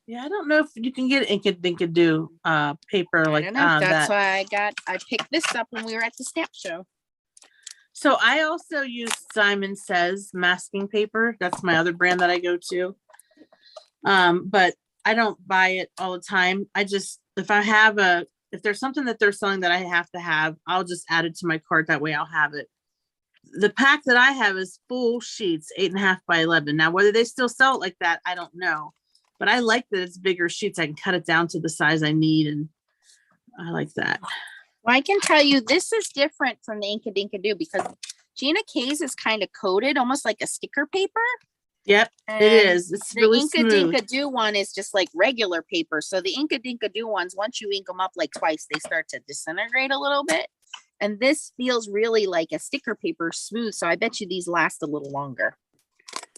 A: Yeah, I don't know if you can get Inca Dinka Do paper like
B: I don't know. That's
A: that.
B: why I picked this up when we were at the stamp show.
A: So I also use Simon Says masking paper. That's my other brand that I go to. But I don't buy it all the time. I just, if there's something that they're selling that I have to have, I'll just add it to my cart. That way I'll have it. The pack that I have is full sheets, 8.5 by 11. Now, whether they still sell it like that, I don't know. But I like that it's bigger sheets. I can cut it down to the size I need. And I like that.
B: Well, I can tell you this is different from the Inca Dinka Do because Gina K's is kind of coated almost like a sticker paper.
A: Yep, it is. It's really
B: Inca
A: smooth.
B: Dinka Do one is just like regular paper. So the Inca Dinka Do ones, once you ink them up like twice, they start to disintegrate a little bit. And this feels really like a sticker paper, smooth. So I bet you these last a little longer.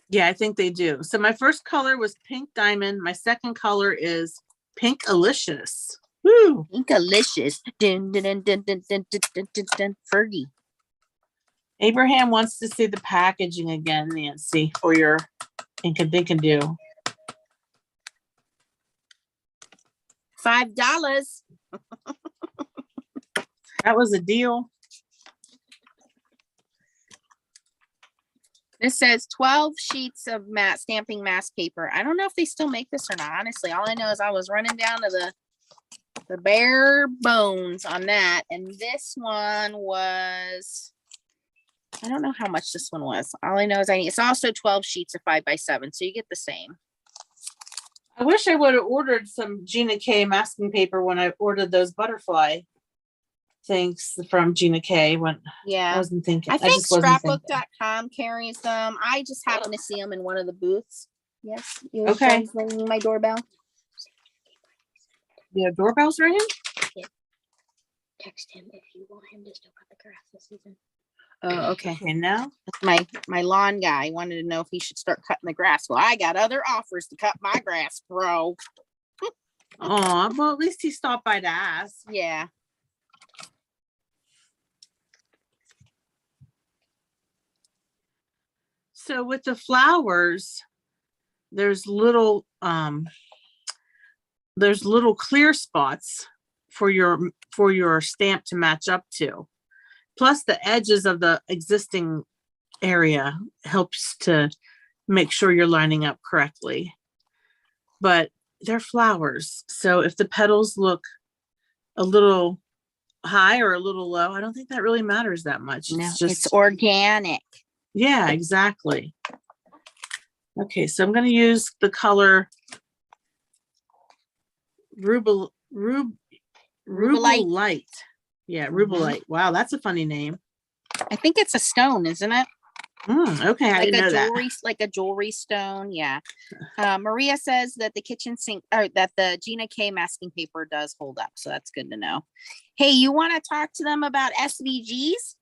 A: Yeah, I think they do. So my first color was Pink Diamond. My second color is Pink Alicious. Woo!
B: Pinkalicious. Dun, dun, dun, dun, dun, dun, dun, dun, dun, dun. Fergie.
A: Abraham wants to see the packaging again, Nancy, for your Inca Dinka Do.
B: $5.
A: That was a deal.
B: This says 12 sheets of stamping mass paper. I don't know if they still make this or not. Honestly, all I know is I was running down to the bare bones on that. And this one was, I don't know how much this one was. All I know is it's also 12 sheets of 5 by 7. So you get the same.
A: I wish I would have ordered some Gina K masking paper when I ordered those butterfly things from Gina K when I wasn't thinking.
B: I think scrapbook.com carries them. I just happened to see them in one of the booths. Yes.
A: Okay.
B: Ringing my doorbell.
A: Yeah, doorbell's ringing?
C: Yeah. Text him if you want him to still cut the grass this season.
B: Oh, okay.
A: Okay, now?
B: My lawn guy wanted to know if he should start cutting the grass. Well, I got other offers to cut my grass, bro.
A: Oh, well, at least he stopped by to ask.
B: Yeah.
A: So with the flowers, there's little clear spots for your stamp to match up to. Plus the edges of the existing area helps to make sure you're lining up correctly. But they're flowers. So if the petals look a little high or a little low, I don't think that really matters that much.
B: No, it's organic.
A: Yeah, exactly. Okay, so I'm going to use the color Rubelite. Yeah, Rubelite. Wow, that's a funny name.
B: I think it's a stone, isn't it?
A: Okay, I didn't know that.
B: Like a jewelry stone. Yeah. Maria says that the kitchen sink or that the Gina K masking paper does hold up. So that's good to know. Hey, you want to talk to them about SVGs?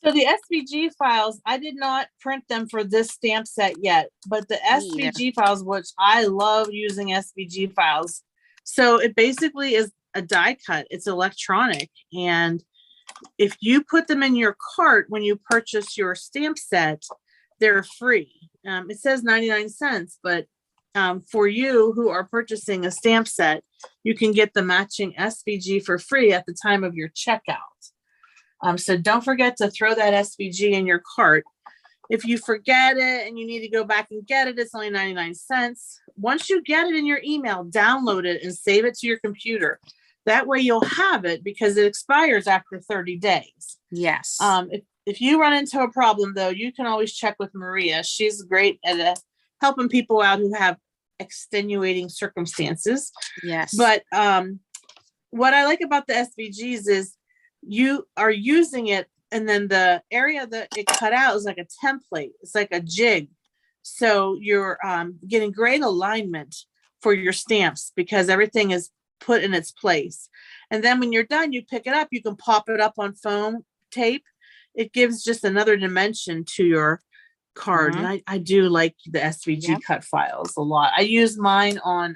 A: So the SVG files, I did not print them for this stamp set yet, but the SVG files, which I love using SVG files. So it basically is a die cut. It's electronic. And if you put them in your cart when you purchase your stamp set, they're free. It says 99 cents, but for you who are purchasing a stamp set, you can get the matching SVG for free at the time of your checkout. So don't forget to throw that SVG in your cart. If you forget it and you need to go back and get it, it's only 99 cents. Once you get it in your email, download it and save it to your computer. That way you'll have it because it expires after 30 days.
B: Yes.
A: If you run into a problem, though, you can always check with Maria. She's great at helping people out who have extenuating circumstances.
B: Yes.
A: But what I like about the SVGs is you are using it, and then the area that it cut out is like a template. It's like a jig. So you're getting great alignment for your stamps because everything is put in its place. And then when you're done, you pick it up, you can pop it up on foam tape. It gives just another dimension to your card. And I do like the SVG cut files a lot. I use mine on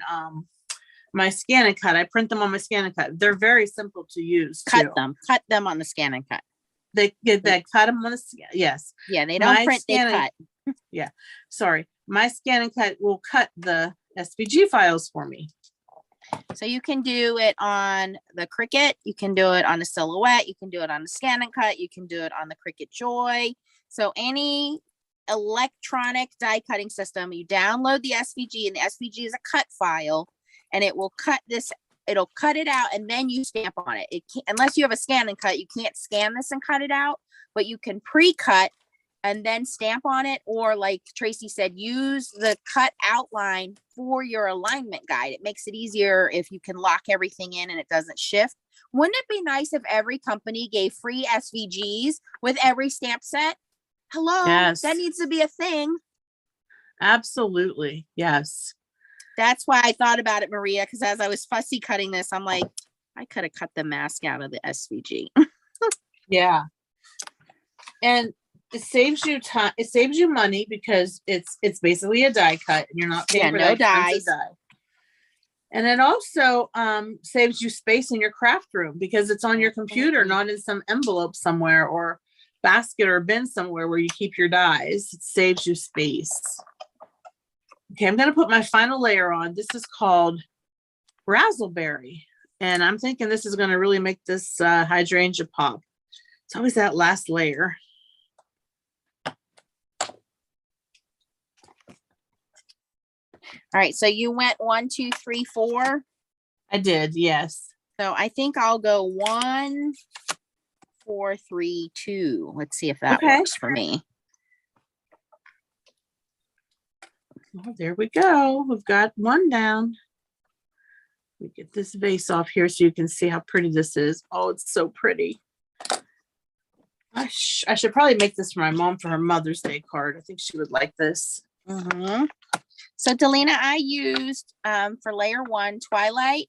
A: my Scan and Cut. I print them on my Scan and Cut. They're very simple to use too.
B: Cut them on the Scan and Cut.
A: They get that cut them on the yes.
B: Yeah, they don't print, they cut.
A: Yeah, sorry. My Scan and Cut will cut the SVG files for me.
B: So you can do it on the Cricut, you can do it on the Silhouette, you can do it on the Scan and Cut, you can do it on the Cricut Joy. So any electronic die cutting system, you download the SVG, and the SVG is a cut file, and it will cut this, it'll cut it out, and then you stamp on it. It can't, unless you have a Scan and Cut, you can't scan this and cut it out, but you can pre-cut and then stamp on it, or like Tracy said, use the cut outline for your alignment guide. It makes it easier if you can lock everything in and it doesn't shift. Wouldn't it be nice if every company gave free SVGs with every stamp set? Hello,
A: yes.
B: That needs to be a thing.
A: Absolutely, yes.
B: That's why I thought about it, Maria, because as I was fussy cutting this, I'm like, I could have cut the mask out of the SVG.
A: Yeah. And it saves you time, it saves you money, because it's basically a die cut, and you're not paying for
B: no
A: that expensive
B: dies.
A: die. And it also saves you space in your craft room, because it's on your computer, not in some envelope somewhere or basket or bin somewhere where you keep your dies. It saves you space. Okay, I'm going to put my final layer on. This is called Razzleberry, and I'm thinking this is going to really make this hydrangea pop. It's always that last layer.
B: All right, so you went 1, 2, 3, 4.
A: I did, yes.
B: So I think I'll go 1, 4, 3, 2. Let's see if that works for me.
A: Oh, there we go. We've got one down. Let me get this vase off here so you can see how pretty this is. Oh, it's so pretty. I should probably make this for my mom for her Mother's Day card. I think she would like this.
B: So Delina, I used for layer 1, Twilight,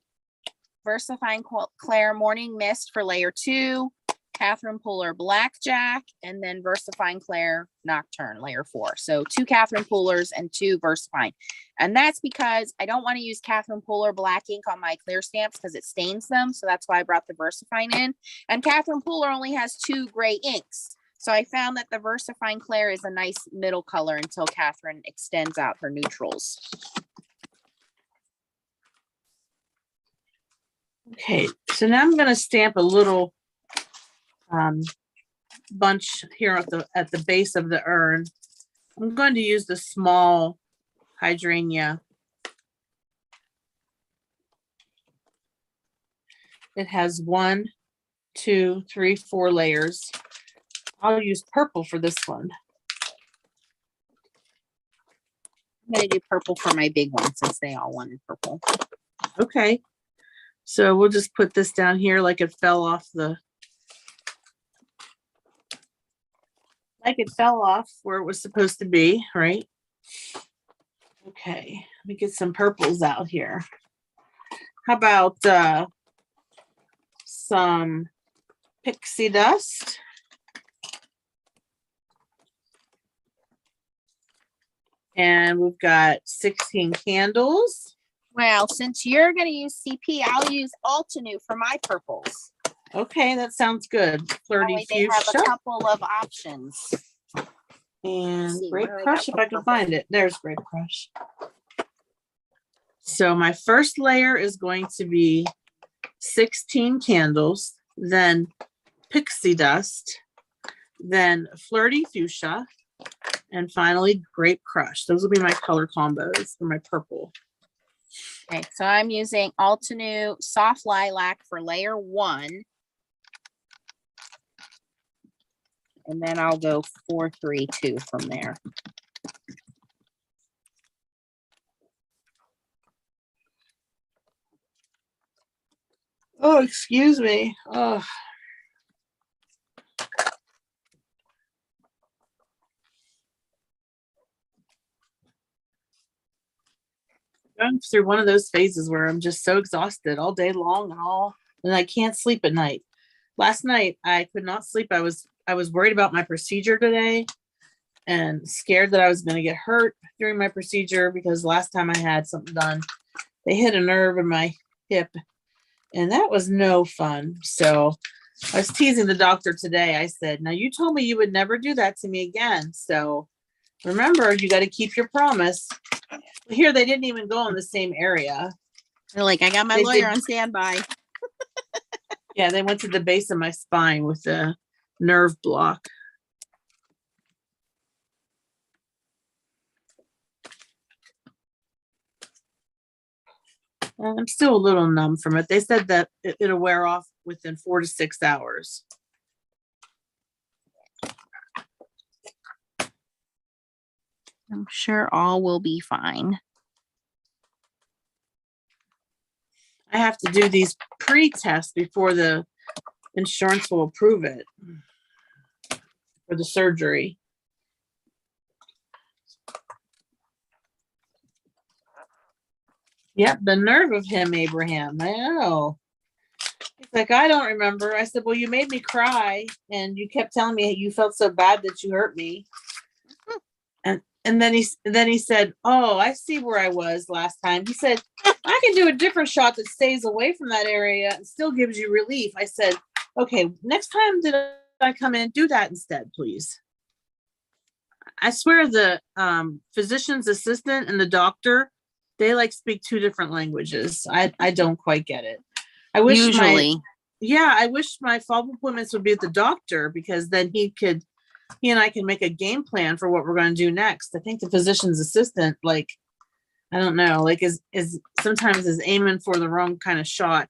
B: VersaFine Claire Morning Mist for layer 2, Catherine Pooler Blackjack, and then VersaFine Claire Nocturne layer 4. So 2 Catherine Poolers and 2 VersaFine. And that's because I don't want to use Catherine Pooler black ink on my clear stamps because it stains them. So that's why I brought the VersaFine in. And Catherine Pooler only has 2 gray inks. So I found that the VersaFine Claire is a nice middle color until Catherine extends out her neutrals.
A: Okay, so now I'm going to stamp a little bunch here at the base of the urn. I'm going to use the small hydrangea. It has 1, 2, 3, 4 layers. I'll use purple for this one.
B: I'm going to do purple for my big one since they all wanted purple.
A: Okay. So we'll just put this down here like it fell off where it was supposed to be, right? Okay, let me get some purples out here. How about some pixie dust? And we've got 16 candles.
B: Well, since you're going to use CP, I'll use Altenew for my purples.
A: Okay, that sounds good. Flirty
B: They have
A: fuchsia.
B: a couple of options.
A: And Grape Crush, if I can find it. There's Grape Crush. So my first layer is going to be 16 candles, then pixie dust, then flirty fuchsia, and finally Grape Crush. Those will be my color combos for my purple.
B: Okay, so I'm using Altenew Soft Lilac for layer 1. And then I'll go 4, 3, 2 from there.
A: Oh, excuse me. Oh. going through one of those phases where I'm just so exhausted all day long and I can't sleep at night. Last night I could not sleep. I was worried about my procedure today and scared that I was going to get hurt during my procedure because last time I had something done, they hit a nerve in my hip and that was no fun. So I was teasing the doctor today. I said, now you told me you would never do that to me again. So remember, you got to keep your promise. Here, they didn't even go in the same area.
B: They're like, I got my
A: They
B: lawyer
A: did-
B: on standby.
A: Yeah, they went to the base of my spine with the nerve block. And I'm still a little numb from it. They said that it'll wear off within 4 to 6 hours.
B: I'm sure all will be fine.
A: I have to do these pre-tests before the insurance will approve it for the surgery. Yep, the nerve of him, Abraham. I know. He's like, I don't remember. I said, well, you made me cry and you kept telling me you felt so bad that you hurt me. And then he said, oh, I see where I was last time. He said, I can do a different shot that stays away from that area and still gives you relief. I said, okay, next time that I come in, do that instead, please. I swear the physician's assistant and the doctor, they like speak 2 different languages. I don't quite get it. I wish I wish my follow-up appointments would be at the doctor because then he and I can make a game plan for what we're going to do next. I think the physician's assistant, like, I don't know, like is sometimes is aiming for the wrong kind of shot.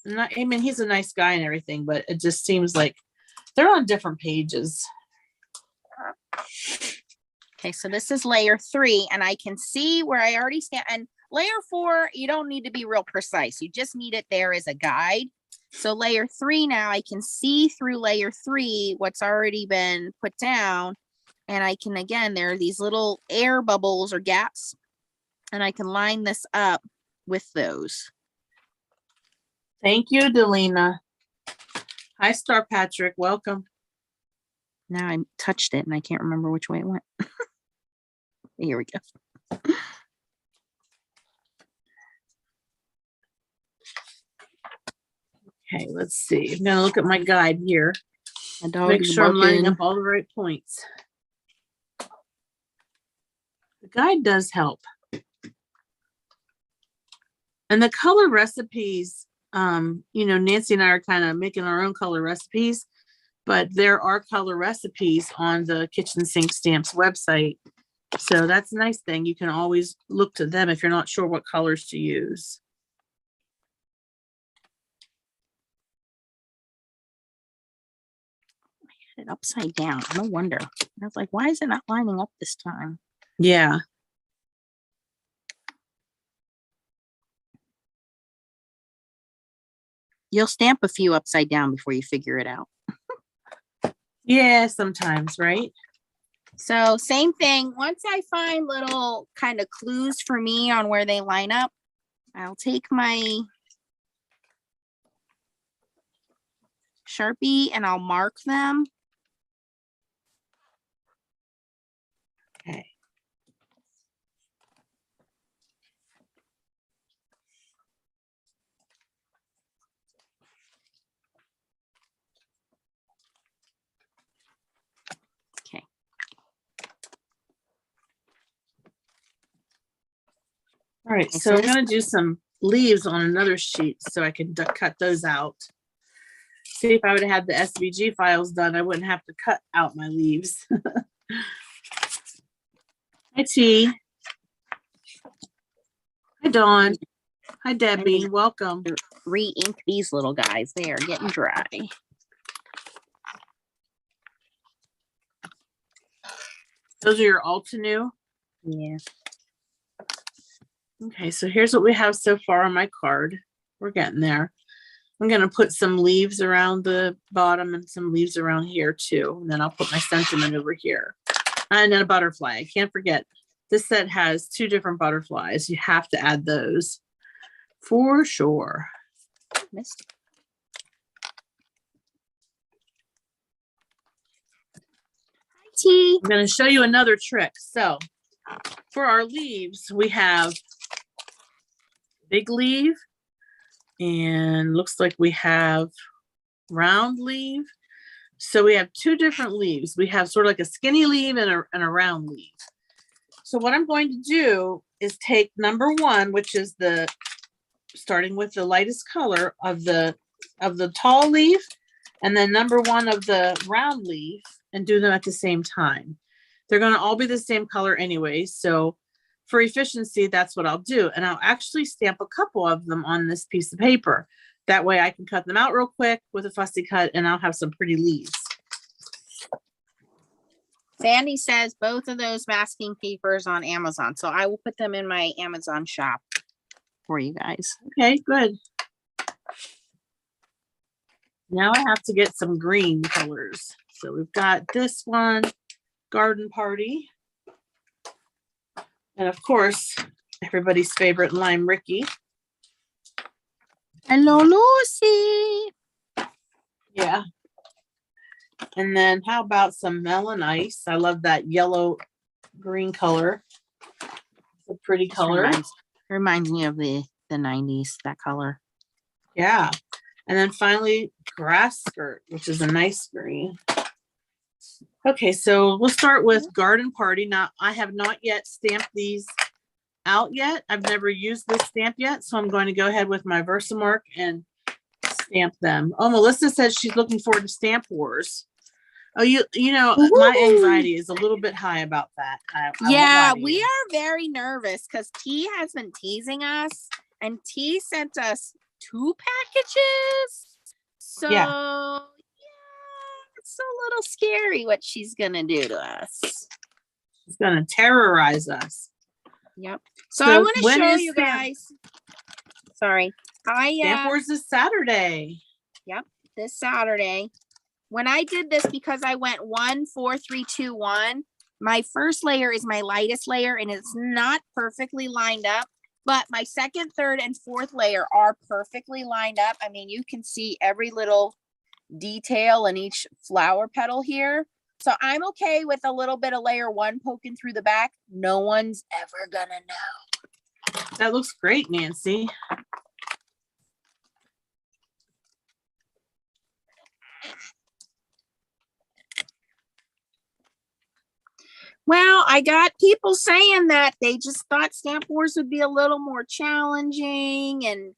A: I mean, he's a nice guy and everything, but it just seems like they're on different pages.
B: Okay, so this is layer 3, and I can see where I already stand. And layer 4, you don't need to be real precise. You just need it there as a guide. So layer 3 now, I can see through layer 3 what's already been put down. And I can, again, there are these little air bubbles or gaps. And I can line this up with those.
A: Thank you, Delina. Hi, Star Patrick. Welcome.
B: Now I touched it and I can't remember which way it went. Here we go.
A: Okay, let's see. I'm going to look at my guide here.
B: My dog
A: Make
B: is
A: sure I'm lining
B: barking.
A: up all the right points. The guide does help. And the color recipes, Nancy and I are kind of making our own color recipes, but there are color recipes on the Kitchen Sink Stamps website. So that's a nice thing. You can always look to them if you're not sure what colors to use.
B: I had it upside down. No wonder. I was like, why is it not lining up this time?
A: Yeah.
B: You'll stamp a few upside down before you figure it out.
A: Yeah, sometimes, right?
B: So same thing. Once I find little kind of clues for me on where they line up, I'll take my Sharpie and I'll mark them.
A: Okay.
B: Okay.
A: All right,
B: Okay,
A: so
B: so
A: I'm
B: this-
A: going to do some leaves on another sheet so I can cut those out. See, if I would have had the SVG files done, I wouldn't have to cut out my leaves. Hi, T. Hi, Dawn. Hi, Debbie. Welcome.
B: Re-ink these little guys. They are getting dry.
A: Those are your Altenew.
B: Yeah.
A: Okay, so here's what we have so far on my card. We're getting there. I'm going to put some leaves around the bottom and some leaves around here too. And then I'll put my sentiment over here. And then a butterfly. I can't forget This set has 2 different butterflies. You have to add those for sure.
B: Missed. Hi, T.
A: I'm going to show you another trick. So for our leaves, we have big leaf and looks like we have round leaf. So we have 2 different leaves. We have sort of like a skinny leaf and a round leaf. So what I'm going to do is take number 1, which is the starting with the lightest color of the tall leaf, and then number 1 of the round leaf, and do them at the same time. They're going to all be the same color anyway. So for efficiency, that's what I'll do. And I'll actually stamp a couple of them on this piece of paper. That way I can cut them out real quick with a fussy cut and I'll have some pretty leaves.
B: Sandy says both of those masking papers on Amazon. So I will put them in my Amazon shop for you guys.
A: Okay, good. Now I have to get some green colors. So we've got this one, Garden Party. And of course, everybody's favorite Lime Ricky.
B: Hello, Lucy.
A: Yeah. And then how about some Melon Ice? I love that yellow green color. It's a pretty color.
B: Reminds me of the 90s, that color.
A: Yeah. And then finally, Grass Skirt, which is a nice green. Okay, so we'll start with Garden Party. Now, I have not yet stamped these out yet. I've never used this stamp yet, so I'm going to go ahead with my Versamark and stamp them. Oh, Melissa says she's looking forward to Stamp Wars. Oh, you know, my anxiety is a little bit high about that. I won't
B: Yeah,
A: lie to
B: we
A: you.
B: are very nervous because T has been teasing us, and T sent us 2 packages. So yeah, it's a little scary what she's gonna do to us.
A: She's gonna terrorize us.
B: Yep. So
A: So
B: I want to
A: when
B: show
A: is
B: you
A: Stamp-
B: guys. Sorry,
A: Stamp Wars is Saturday.
B: this Saturday. When I did this, because I went 1, 4, 3, 2, 1, my first layer is my lightest layer and it's not perfectly lined up, but my second, third, and fourth layer are perfectly lined up. I mean, you can see every little detail in each flower petal here. So I'm okay with a little bit of layer 1 poking through the back. No one's ever gonna know.
A: That looks great, Nancy.
B: Well, I got people saying that they just thought Stamp Wars would be a little more challenging, and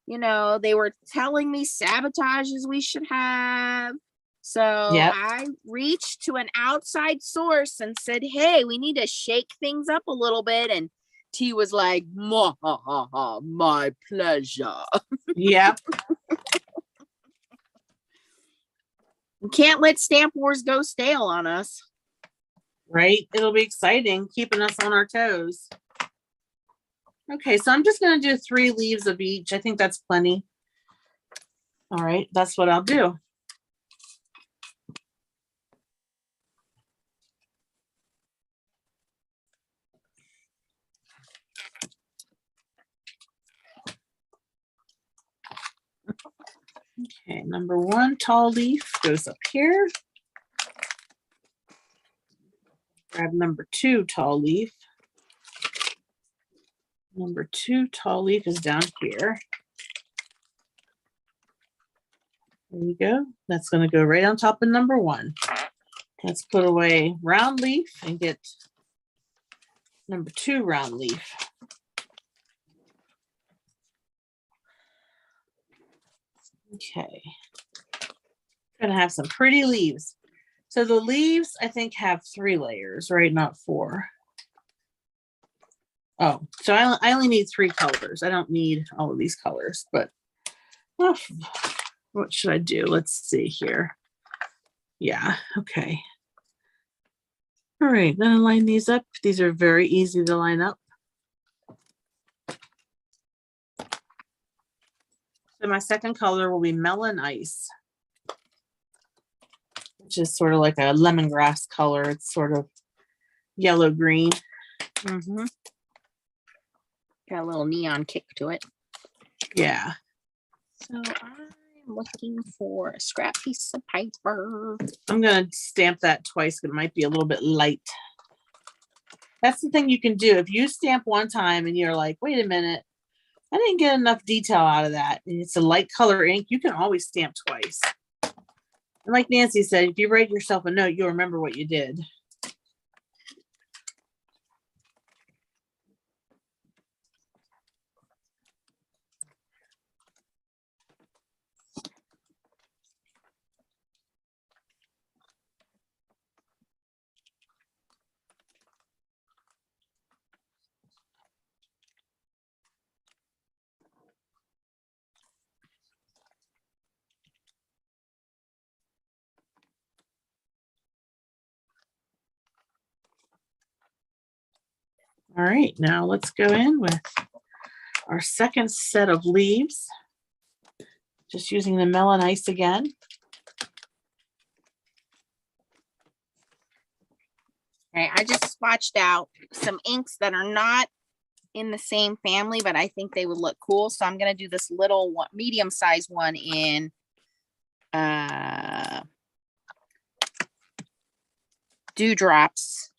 B: you know, they were telling me sabotages we should have. So
A: Yep.
B: I reached to an outside source and said, hey, we need to shake things up a little bit. And T was like, my pleasure.
A: Yep.
B: We can't let Stamp Wars go stale on us.
A: Right? It'll be exciting, keeping us on our toes. Okay, so I'm just going to do 3 leaves of each. I think that's plenty. All right, that's what I'll do. Okay, number 1 tall leaf goes up here. Grab number 2 tall leaf. Number 2 tall leaf is down here. There you go. That's going to go right on top of number 1. Let's put away round leaf and get number 2 round leaf. Okay. Gonna have some pretty leaves. So the leaves, I think, have 3 layers, right? Not 4. Oh, so I only need 3 colors. I don't need all of these colors, but oh, what should I do? Let's see here. Yeah, okay. All right, gonna line these up. These are very easy to line up. So my second color will be Melon Ice, which is sort of like a lemongrass color. It's sort of yellow green.
B: Mm-hmm. Got a little neon kick to it.
A: Yeah.
B: So I'm looking for a scrap piece of paper.
A: I'm going to stamp that twice. It might be a little bit light. That's the thing you can do. If you stamp one time and you're like, wait a minute, I didn't get enough detail out of that, and it's a light color ink, you can always stamp twice. And like Nancy said, if you write yourself a note, you'll remember what you did. All right, now let's go in with our second set of leaves. Just using the melon ice again.
B: Okay, I just swatched out some inks that are not in the same family, but I think they would look cool. So I'm gonna do this little one, medium-sized one in Dewdrops,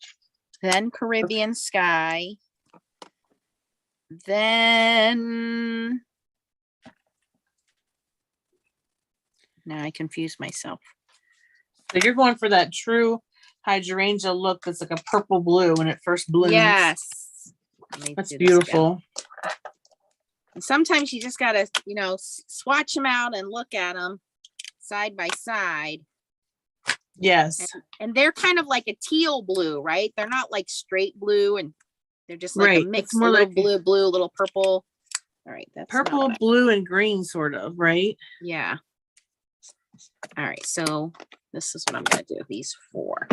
B: then Caribbean Sky, then now I confused myself.
A: So you're going for that true hydrangea look that's like a purple blue when it first blooms.
B: Yes.
A: That's beautiful.
B: And sometimes you just gotta, swatch them out and look at them side by side.
A: Yes.
B: And they're kind of like a teal blue, right? They're not like straight blue, and they're just like a mix, more like blue, a little purple. All right, that's
A: purple, blue, and green, sort of, right?
B: Yeah. All right, so this is what I'm gonna do. These 4.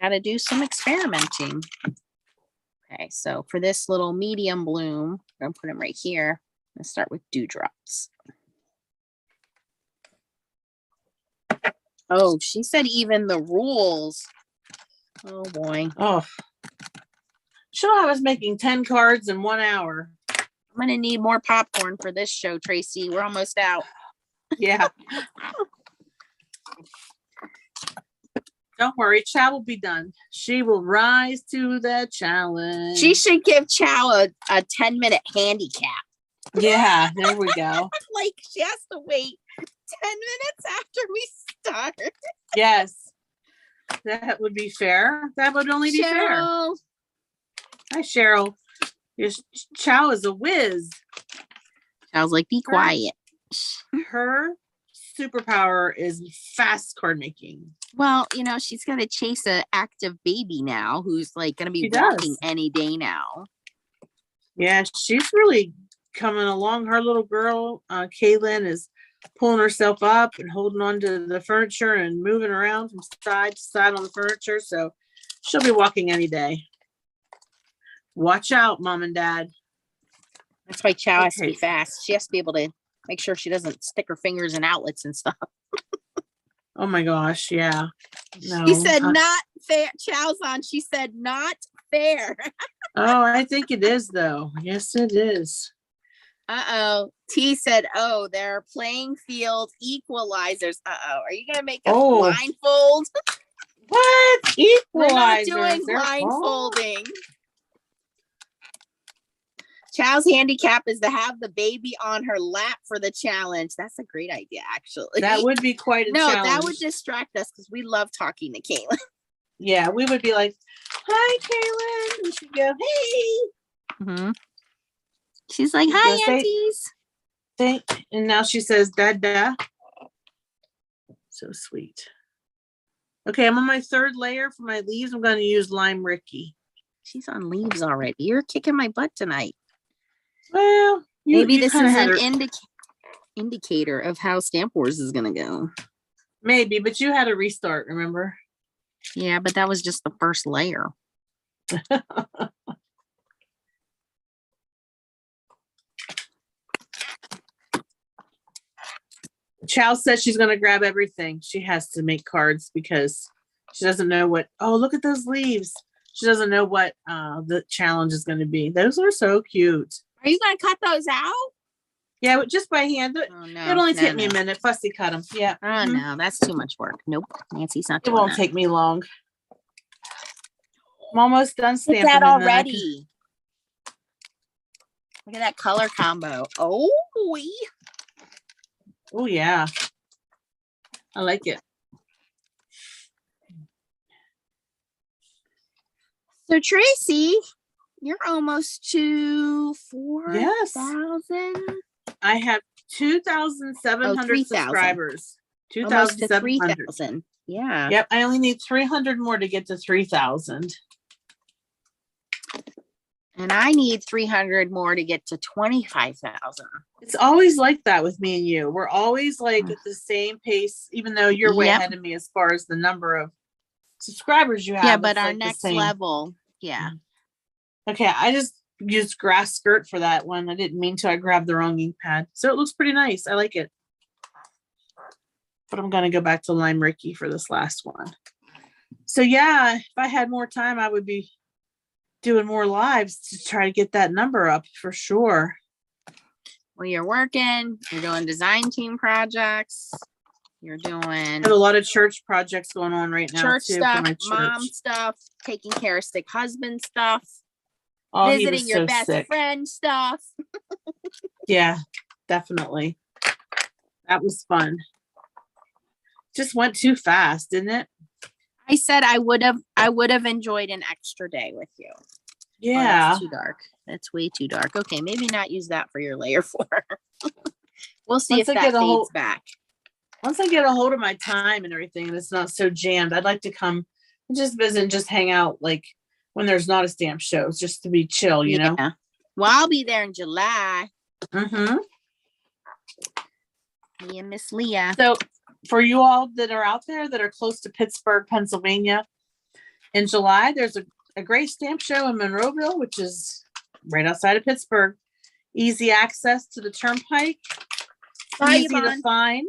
B: Got to do some experimenting. Okay, so for this little medium bloom, I'm gonna put them right here. Let's start with Dewdrops. Oh, she said even the rules. Oh boy.
A: Oh. She'll have us making 10 cards in 1 hour.
B: I'm gonna need more popcorn for this show, Tracy. We're almost out.
A: Yeah. Don't worry, Chow will be done. She will rise to the challenge.
B: She should give Chow a 10-minute handicap.
A: Yeah, there we go.
B: Like she has to wait 10 minutes after we start.
A: Yes. That would be fair. That would only be fair.
B: Cheryl.
A: Hi, Cheryl. Your Chow is a whiz.
B: I was like, be quiet.
A: Her superpower is fast card making.
B: Well, she's got to chase an active baby now who's like going to be walking any day now.
A: Yeah, she's really coming along. Her little girl, Kaylin, is pulling herself up and holding on to the furniture and moving around from side to side on the furniture. So she'll be walking any day. Watch out, Mom and Dad.
B: That's why Chow has to be fast. She has to be able to make sure she doesn't stick her fingers in outlets and stuff.
A: Oh my gosh, yeah. No,
B: he said not fair. Chow's on. She said not fair.
A: Oh, I think it is though. Yes, it is.
B: Uh-oh. T said, oh, they're playing field equalizers. Uh-oh. Are you going to make us blindfold?
A: What? Equalizers?
B: We're not doing blindfolding. Chow's handicap is to have the baby on her lap for the challenge. That's a great idea, actually.
A: That would be quite a challenge.
B: No, that would distract us because we love talking to Caitlin.
A: Yeah, we would be like, hi, Kaylin. We should go, hey.
B: Mm-hmm. She's like, hi, aunties.
A: And now she says, Dada. So sweet. Okay, I'm on my 3rd layer for my leaves. I'm going to use Lime Ricky.
B: She's on leaves already. You're kicking my butt tonight.
A: Well,
B: maybe this is an indicator of how Stamp Wars is going to go.
A: Maybe, but you had a restart, remember?
B: Yeah, but that was just the first layer.
A: Chow says she's going to grab everything. She has to make cards because She doesn't know what, oh, look at those leaves. She doesn't know what the challenge is going to be. Those are so cute.
B: Are you gonna cut those out?
A: Yeah, but just by hand.
B: Oh no.
A: It'll only
B: no,
A: take me
B: no.
A: a minute. Fussy cut them. Yeah.
B: Oh no, that's too much work. Nope. Nancy's not
A: It
B: doing
A: won't
B: that.
A: take me long. I'm almost done
B: Look
A: stamping.
B: at that
A: and then I can-
B: already. Look at that color combo. Oh,
A: Oh, yeah. I like it.
B: so Tracy, you're almost to 4,000.
A: Yes. I have 2,700
B: 3,000.
A: subscribers.
B: Almost to
A: 2,700.
B: 3,000. Yeah.
A: Yep. I only need 300 more to get to 3,000.
B: And I need 300 more to get to 25,000.
A: It's always like that with me and you. We're always like at the same pace, even though you're way
B: Yep.
A: ahead of me as far as the number of subscribers you have.
B: Yeah, but
A: It's
B: our
A: like the
B: next
A: same.
B: level. Yeah.
A: Okay, I just used grass skirt for that one. I didn't mean to. I grabbed the wrong ink pad. So it looks pretty nice. I like it. But I'm going to go back to Lime Ricky for this last one. So yeah, if I had more time, I would be doing more lives to try to get that number up for sure.
B: Well, you're working, you're doing design team projects, you're doing
A: I have a lot of church projects going on right now
B: church
A: too
B: stuff,
A: for my
B: mom
A: church.
B: stuff, taking care of sick husband stuff,
A: Oh, he
B: visiting
A: was
B: your
A: so
B: best
A: sick.
B: friend stuff.
A: Yeah, definitely. That was fun. Just went too fast, didn't it?
B: I said I would have enjoyed an extra day with you. Oh,
A: Yeah.
B: that's too dark. That's way too dark. Okay, maybe not use that for your layer four. We'll see
A: Once
B: if
A: I
B: that
A: get a
B: fades
A: whole-
B: back.
A: Once I get a hold of my time and everything, and it's not so jammed, I'd like to come and just visit and just hang out like when there's not a stamp show, just to be chill, you know?
B: Yeah. Well, I'll be there in July.
A: Mm-hmm.
B: Me and Miss Leah.
A: So for you all that are out there that are close to Pittsburgh, Pennsylvania, in July, there's a great stamp show in Monroeville, which is right outside of Pittsburgh. Easy access to the turnpike.
B: Bye,
A: Easy to
B: Yvonne.
A: find.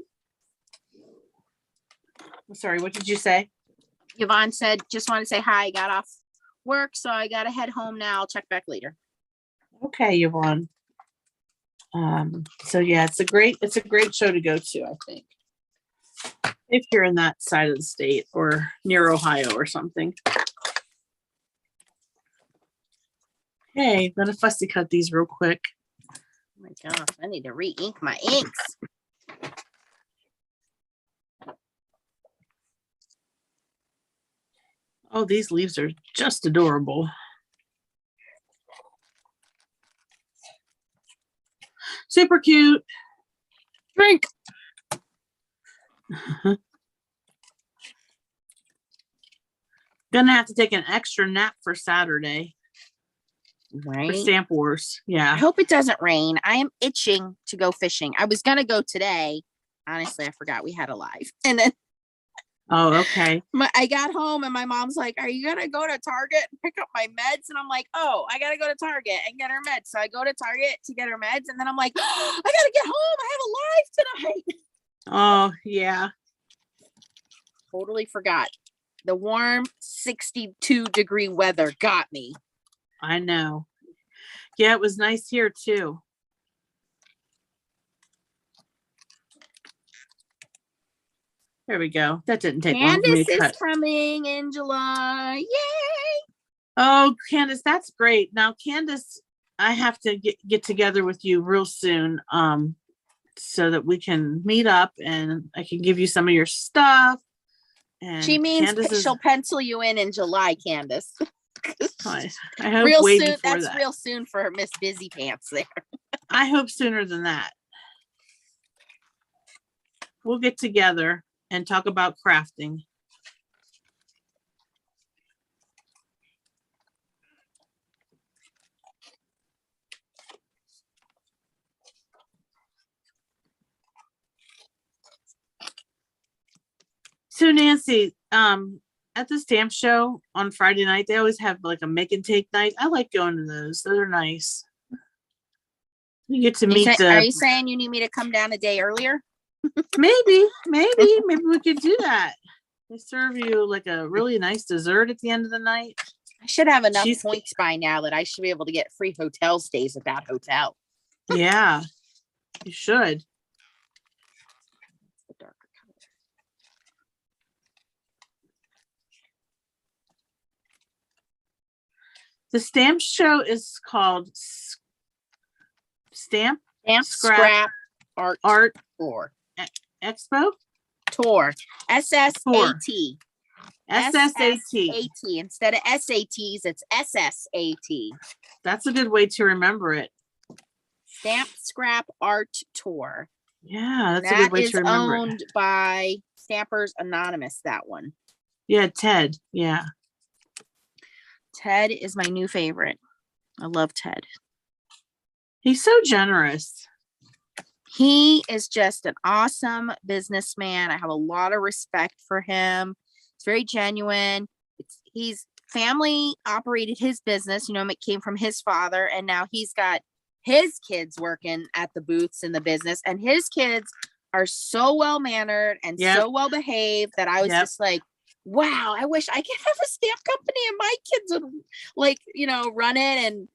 A: I'm sorry, what did you say?
B: Yvonne said, just want to say hi. Got off work, so I got to head home now. I'll check back later.
A: Okay, Yvonne. So yeah, it's a great show to go to, I think. If you're in that side of the state or near Ohio or something. Hey, I'm gonna fussy cut these real quick.
B: Oh my gosh, I need to re-ink my inks.
A: Oh, these leaves are just adorable. Super cute. Drink. Gonna have to take an extra nap for Saturday for
B: Right.
A: Stamp Wars.
B: I
A: Yeah.
B: hope it doesn't rain. I am itching to go fishing. I was gonna go today. Honestly, I forgot we had a live. And then
A: Oh, okay.
B: I got home and my mom's like, "Are you gonna go to Target and pick up my meds?" And I'm like, "Oh, I gotta go to Target and get her meds." So I go to Target to get her meds, and then I'm like, "I gotta get home. I have a live tonight."
A: Oh, yeah.
B: Totally forgot. The warm 62-degree weather got me.
A: I know. Yeah, it was nice here too. There we go. That didn't take long for me
B: Candace
A: to
B: is
A: cut.
B: coming in July. Yay!
A: Oh, Candace, that's great. Now, Candace, I have to get together with you real soon, so that we can meet up and I can give you some of your stuff. And
B: She means
A: Candace is,
B: she'll pencil you in July, Candace.
A: I hope
B: Real
A: way
B: soon.
A: before
B: That's
A: that.
B: real soon for Miss Busy Pants there.
A: I hope sooner than that. We'll get together and talk about crafting. So Nancy, at the stamp show on Friday night, they always have like a make and take night. I like going to those. Those are nice. You get to meet
B: Are you
A: the
B: saying you need me to come down a day earlier?
A: maybe we could do that. They serve you like a really nice dessert at the end of the night.
B: I should have enough
A: Cheesecake.
B: points by now that I should be able to get free hotel stays at that hotel.
A: Yeah, you should.
B: The darker color.
A: The stamp show is called Stamp
B: Stamp
A: Scrap
B: Scrap Art
A: Art
B: Tour.
A: Expo.
B: Tour. SSAT.
A: SSAT.
B: Instead of SATs, it's SSAT.
A: That's a good way to remember it.
B: Stamp Scrap Art Tour.
A: Yeah, that's a good way
B: is
A: to remember it.
B: owned by Stampers Anonymous, that one.
A: Yeah, Ted. Yeah.
B: Ted is my new favorite. I love Ted.
A: He's so generous.
B: He is just an awesome businessman. I have a lot of respect for him. It's very genuine. He's family operated his business. You know, it came from his father, and now he's got his kids working at the booths in the business, and his kids are so well mannered and so well behaved that I was just like, wow, I wish I could have a stamp company and my kids would, like, you know, run it and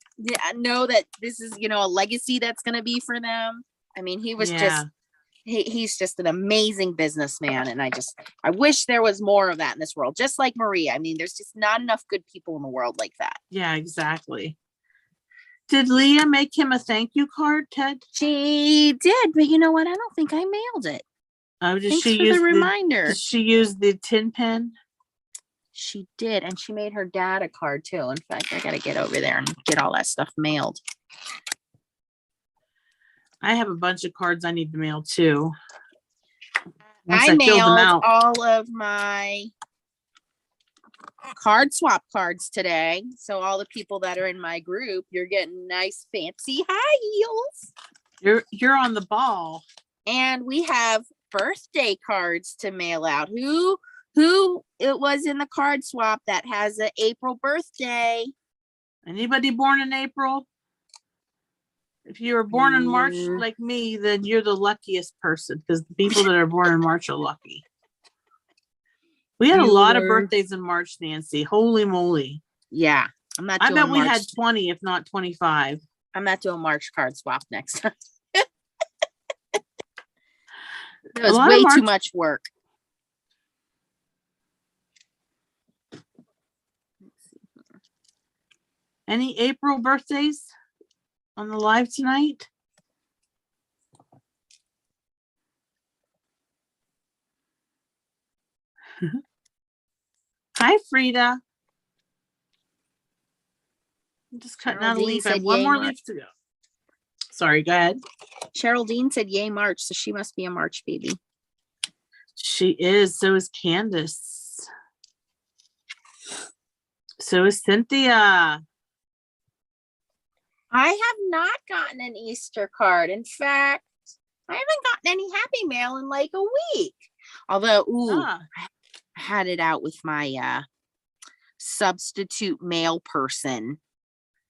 B: know that this is, you know, a legacy that's going to be for them. I mean, he was just, he's just an amazing businessman. And I wish there was more of that in this world, just like Maria. I mean, there's just not enough good people in the world like that.
A: Yeah, exactly. Did Leah make him a thank you card, Ted?
B: She did, but you know what? I don't think I mailed it.
A: Oh, did
B: Thanks
A: she
B: for
A: use
B: the reminder?
A: Did she use the tin pen?
B: She did, and she made her dad a card too. In fact, I gotta get over there and get all that stuff mailed.
A: I have a bunch of cards I need to mail too.
B: I mailed all of my card swap cards today. So all the people that are in my group, you're getting nice fancy high heels.
A: You're on the ball.
B: And we have birthday cards to mail out. Who it was in the card swap that has an April birthday?
A: Anybody born in April? If you were born in March like me, then you're the luckiest person, because the people that are born in March are lucky. We had a lot of birthdays in March, Nancy. Holy moly.
B: Yeah.
A: I bet we had 20, if not 25.
B: I'm not doing March card swap next time. It was way too much work.
A: Any April birthdays on the live tonight? Hi, Frida. I'm just cutting out a leaf. I have one more leaf to go. Sorry, go ahead.
B: Geraldine said yay March, so she must be a March baby.
A: She is. So is Candace. So is Cynthia. I
B: have not gotten an Easter card. In fact, I haven't gotten any happy mail in like a week. Although, I had it out with my substitute mail person.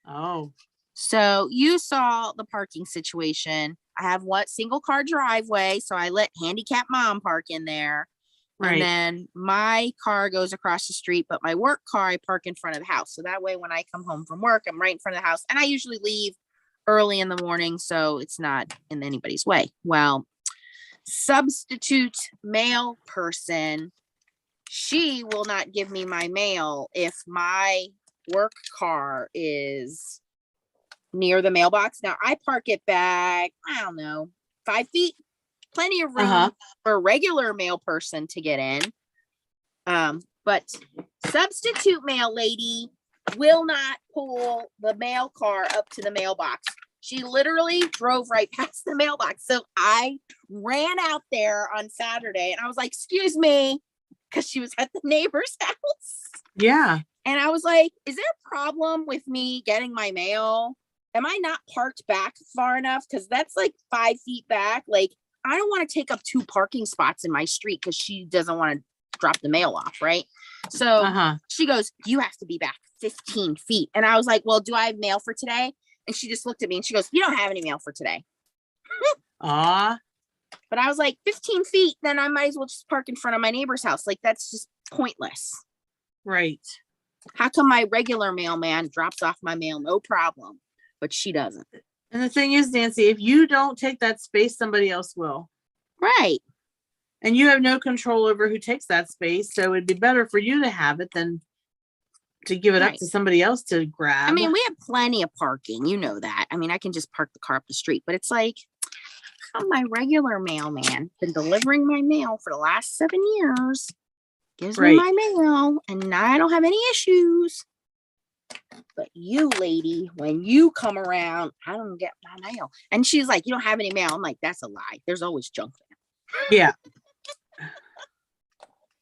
A: Oh.
B: So you saw the parking situation. I have one single car driveway, so I let handicapped mom park in there. Right. And then my car goes across the street, but my work car, I park in front of the house. So that way, when I come home from work, I'm right in front of the house. And I usually leave early in the morning, so it's not in anybody's way. Well, substitute mail person, she will not give me my mail if my work car is near the mailbox. Now, I park it back, I don't know, 5 feet. Plenty of room for a regular mail person to get in. But substitute mail lady will not pull the mail car up to the mailbox. She literally drove right past the mailbox. So I ran out there on Saturday and I was like, excuse me, because she was at the neighbor's house.
A: Yeah.
B: And I was like, is there a problem with me getting my mail? Am I not parked back far enough? Because that's like 5 feet back. Like, I don't want to take up 2 parking spots in my street because she doesn't want to drop the mail off, right? So she goes, you have to be back 15 feet. And I was like, well, do I have mail for today? And she just looked at me and she goes, you don't have any mail for today. But I was like, 15 feet, then I might as well just park in front of my neighbor's house. Like, that's just pointless.
A: Right.
B: How come my regular mailman drops off my mail no problem, but she doesn't?
A: And the thing is, Nancy, if you don't take that space, somebody else will.
B: Right.
A: And you have no control over who takes that space. So it'd be better for you to have it than to give it up
B: Right.
A: to somebody else to grab.
B: I mean, we have plenty of parking. You know that. I mean, I can just park the car up the street, but it's like, how my regular mailman been delivering my mail for the last 7 years, gives me
A: Right.
B: my mail, and I don't have any issues. But you, lady, when you come around, I don't get my mail. And she's like, you don't have any mail. I'm like, that's a lie. There's always junk mail.
A: Yeah.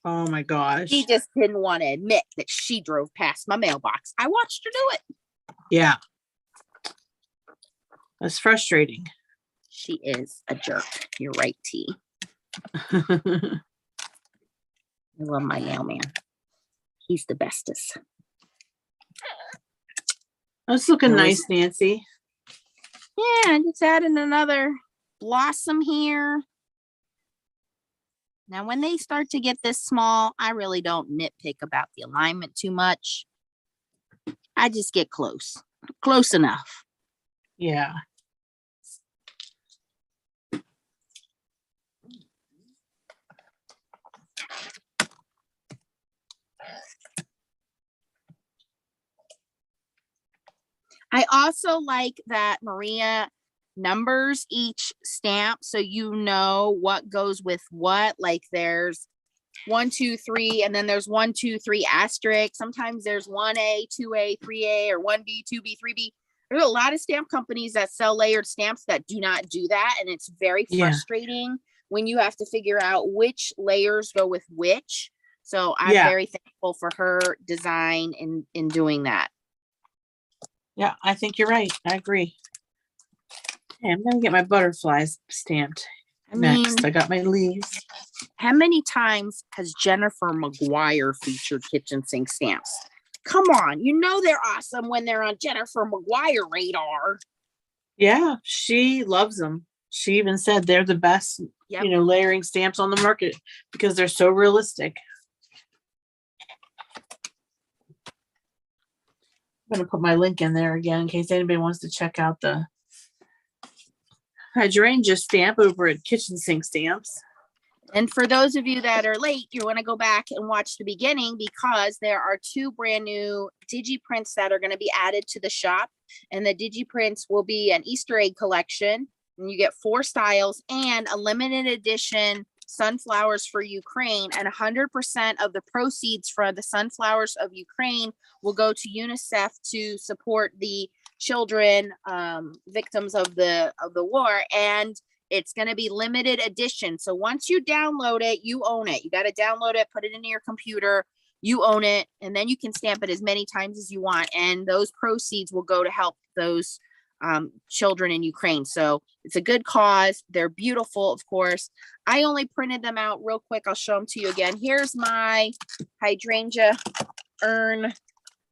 A: Oh my gosh.
B: She just didn't want to admit that she drove past my mailbox. I watched her do it.
A: Yeah. That's frustrating.
B: She is a jerk. You're right, T. I love my mailman. He's the bestest.
A: That's looking
B: Always-
A: nice, Nancy.
B: Yeah, just adding another blossom here. Now, when they start to get this small, I really don't nitpick about the alignment too much. I just get close enough.
A: Yeah.
B: I also like that Maria numbers each stamp so you know what goes with what. Like there's 1, 2, 3, and then there's 1, 2, 3 asterisk. Sometimes there's 1A, 2A, 3A, or 1B, 2B, 3B. There's a lot of stamp companies that sell layered stamps that do not do that, and it's very
A: Yeah.
B: frustrating when you have to figure out which layers go with which. So I'm
A: Yeah.
B: very thankful for her design in doing that.
A: Yeah, I think you're right. I agree. Okay, I'm gonna get my butterflies stamped
B: I mean,
A: next. I got my leaves.
B: how many times has Jennifer McGuire featured kitchen sink stamps? Come on, you know they're awesome when they're on Jennifer McGuire radar.
A: Yeah, she loves them. She even said they're the best,
B: Yep.
A: layering stamps on the market because they're so realistic. I'm gonna put my link in there again in case anybody wants to check out the hydrangea stamp over at Kitchen Sink Stamps.
B: And for those of you that are late, you want to go back and watch the beginning because there are 2 brand new digi prints that are going to be added to the shop. And the digi prints will be an Easter egg collection. And you get 4 styles and a limited edition sunflowers for Ukraine. And 100% of the proceeds for the sunflowers of Ukraine will go to UNICEF to support the children victims of the war. And it's going to be limited edition. So once you download it, you own it. You got to download it, put it into your computer, you own it, and then you can stamp it as many times as you want. And those proceeds will go to help those children in Ukraine. So it's a good cause. They're beautiful, of course. I only printed them out real quick. I'll show them to you again. Here's my hydrangea urn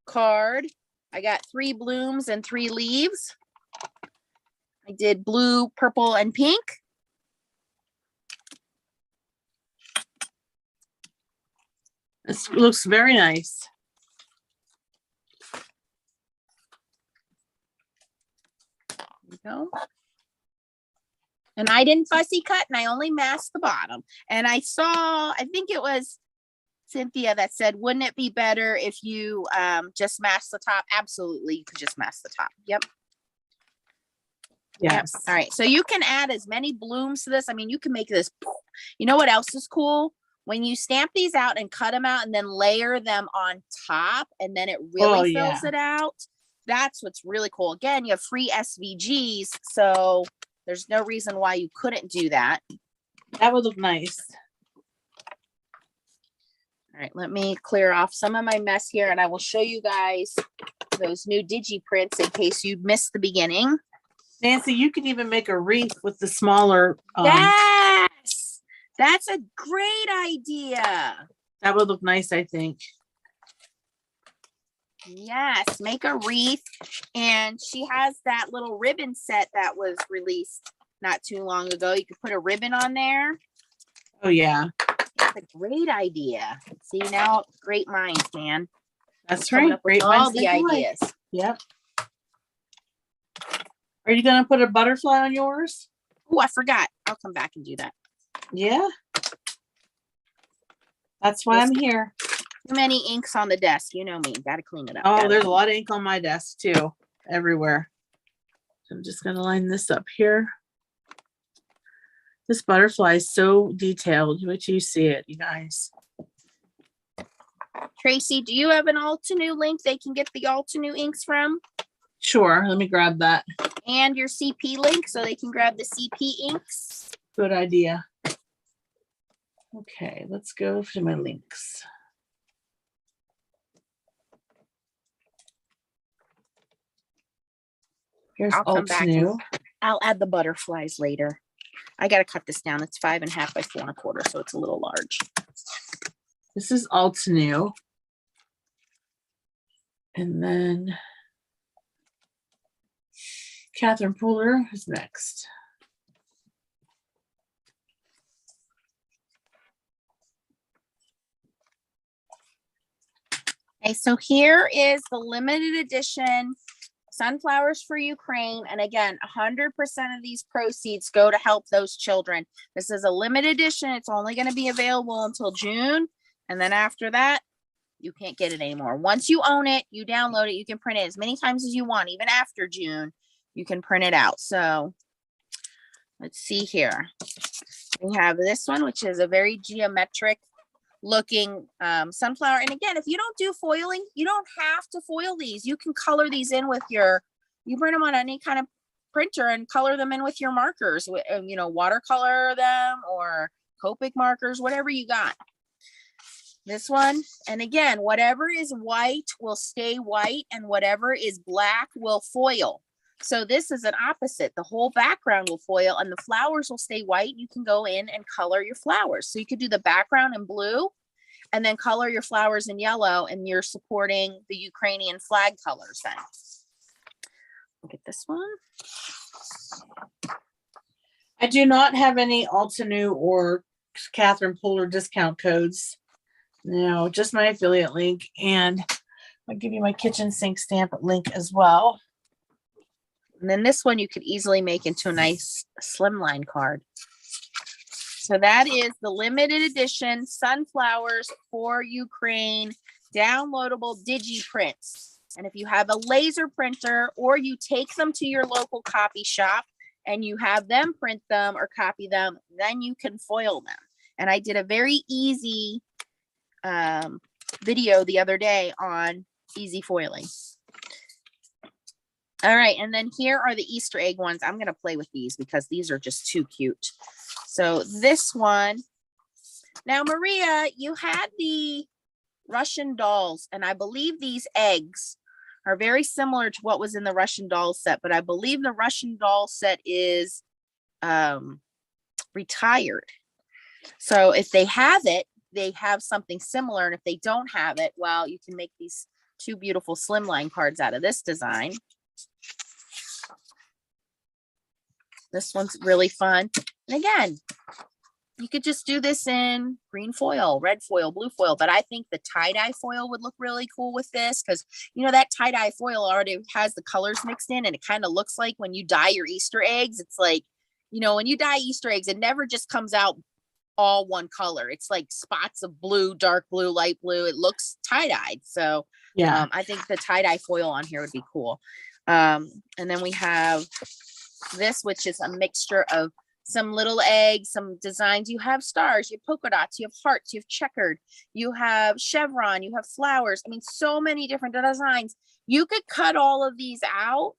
B: card. I got 3 blooms and 3 leaves. I did blue, purple, and pink.
A: This looks very nice.
B: There you go. And I didn't fussy cut, and I only masked the bottom. And I think it was Cynthia that said, wouldn't it be better if you just mask the top? Absolutely, you could just mask the top. Yep.
A: Yes.
B: Yep. All right. So you can add as many blooms to this. I mean, you can make this. You know what else is cool? When you stamp these out and cut them out and then layer them on top, and then it really fills it out. That's what's really cool. Again, you have free SVGs, so there's no reason why you couldn't do that.
A: That would look nice.
B: All right, let me clear off some of my mess here, and I will show you guys those new digi prints in case you missed the beginning.
A: Nancy, you can even make a wreath with the smaller.
B: Yes, that's a great idea.
A: That would look nice, I think.
B: Yes, make a wreath. And she has that little ribbon set that was released not too long ago. You could put a ribbon on there.
A: Oh, yeah.
B: a great idea. See, now great minds, man.
A: That's
B: Coming
A: right.
B: up with
A: Great
B: all
A: minds
B: the
A: think alike.
B: ideas.
A: Yep. Are you gonna put a butterfly on yours?
B: Oh, I forgot. I'll come back and do that.
A: Yeah. That's why I'm here.
B: Too many inks on the desk. You know me. Gotta clean it up.
A: Oh, there's a lot of ink on my desk too, everywhere. So I'm just gonna line this up here. This butterfly is so detailed. Wait till you see it, you guys.
B: Tracy, do you have an Altenew link they can get the Altenew inks from?
A: Sure, let me grab that.
B: And your CP link so they can grab the CP inks?
A: Good idea. Okay, let's go to my links. Here's
B: I'll come back
A: Altenew.
B: I'll add the butterflies later. I got to cut this down. It's 5.5 by 4 1/4, so it's a little large.
A: This is Altenew. And then Catherine Puller is next.
B: Okay, so here is the limited edition Sunflowers for Ukraine. And again, 100% of these proceeds go to help those children. This is a limited edition. It's only going to be available until June. And then after that, you can't get it anymore. Once you own it, you download it, you can print it as many times as you want. Even after June, you can print it out. So let's see here. We have this one, which is a very geometric looking sunflower. And again, if you don't do foiling, you don't have to foil these. You can color these in with you print them on any kind of printer and color them in with your markers, watercolor them or Copic markers, whatever you got. This one, and again, whatever is white will stay white and whatever is black will foil. So this is an opposite. The whole background will foil and the flowers will stay white. You can go in and color your flowers. So you could do the background in blue and then color your flowers in yellow, and you're supporting the Ukrainian flag colors then. Look at this one.
A: I do not have any Altenew or Catherine Puller discount codes. No, just my affiliate link. And I'll give you my kitchen sink stamp link as well.
B: And then this one you could easily make into a nice slimline card. So that is the limited edition Sunflowers for Ukraine downloadable digi prints. And if you have a laser printer or you take them to your local copy shop and you have them print them or copy them, then you can foil them. And I did a very easy video the other day on easy foiling. All right, and then here are the Easter egg ones. I'm gonna play with these because these are just too cute. So this one, now Maria, you had the Russian dolls, and I believe these eggs are very similar to what was in the Russian doll set, but I believe the Russian doll set is retired. So if they have it, they have something similar, and if they don't have it, well, you can make these two beautiful slimline cards out of this design. This one's really fun. And again, you could just do this in green foil, red foil, blue foil, but I think the tie-dye foil would look really cool with this because, that tie-dye foil already has the colors mixed in, and it kind of looks like when you dye your Easter eggs, it's like, when you dye Easter eggs, it never just comes out all one color. It's like spots of blue, dark blue, light blue. It looks tie-dyed. So
A: Yeah.
B: I think the tie-dye foil on here would be cool. And then we have this, which is a mixture of some little eggs, some designs. You have stars, you have polka dots, you have hearts, you have checkered, you have chevron, you have flowers. I mean, so many different designs. You could cut all of these out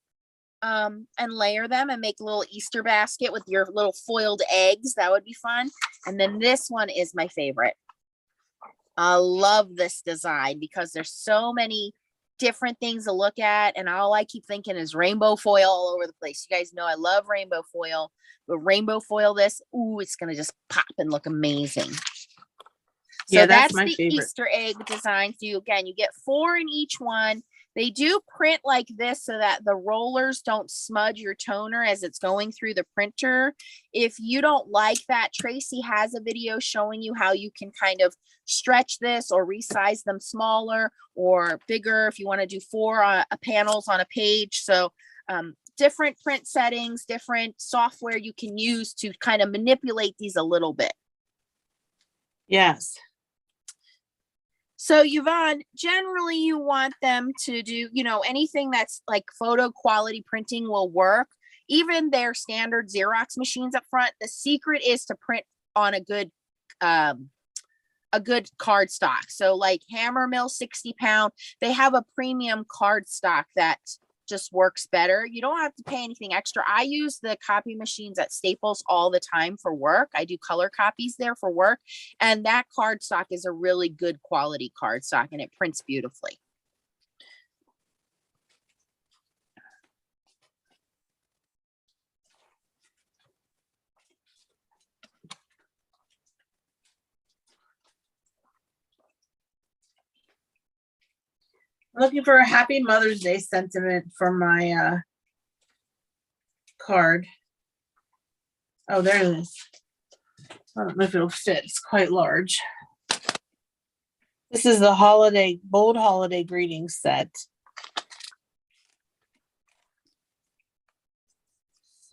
B: and layer them and make a little Easter basket with your little foiled eggs. That would be fun. And then this one is my favorite. I love this design because there's so many different things to look at, and all I keep thinking is rainbow foil all over the place. You guys know I love rainbow foil, but rainbow foil this, ooh, it's gonna just pop and look amazing. So
A: Yeah,
B: that's
A: my
B: the
A: favorite
B: Easter egg design. So you get 4 in each one. They do print like this so that the rollers don't smudge your toner as it's going through the printer. If you don't like that, Tracy has a video showing you how you can kind of stretch this or resize them smaller or bigger if you want to do 4 panels on a page. So different print settings, different software you can use to kind of manipulate these a little bit.
A: Yes.
B: So Yvonne, generally you want them to do, you know, anything that's like photo quality printing will work. Even their standard Xerox machines up front. The secret is to print on a good card stock. So like Hammer Mill 60 pound, they have a premium card stock that just works better. You don't have to pay anything extra. I use the copy machines at Staples all the time for work. I do color copies there for work. And that card stock is a really good quality card stock and it prints beautifully.
A: Looking for a happy Mother's Day sentiment for my card. Oh, there it is. I don't know if it'll fit. It's quite large. This is the bold holiday greetings set.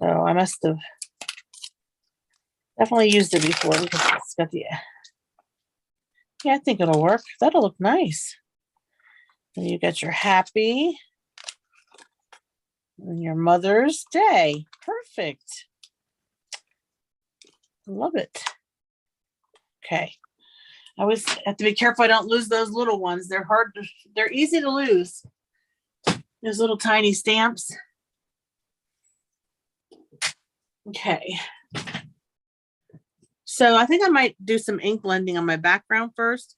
A: So I must have definitely used it before because it's got the, yeah, I think it'll work. That'll look nice. And you got your happy and your Mother's Day. Perfect. Love it. Okay. I always have to be careful I don't lose those little ones. They're easy to lose. Those little tiny stamps. Okay. So I think I might do some ink blending on my background first,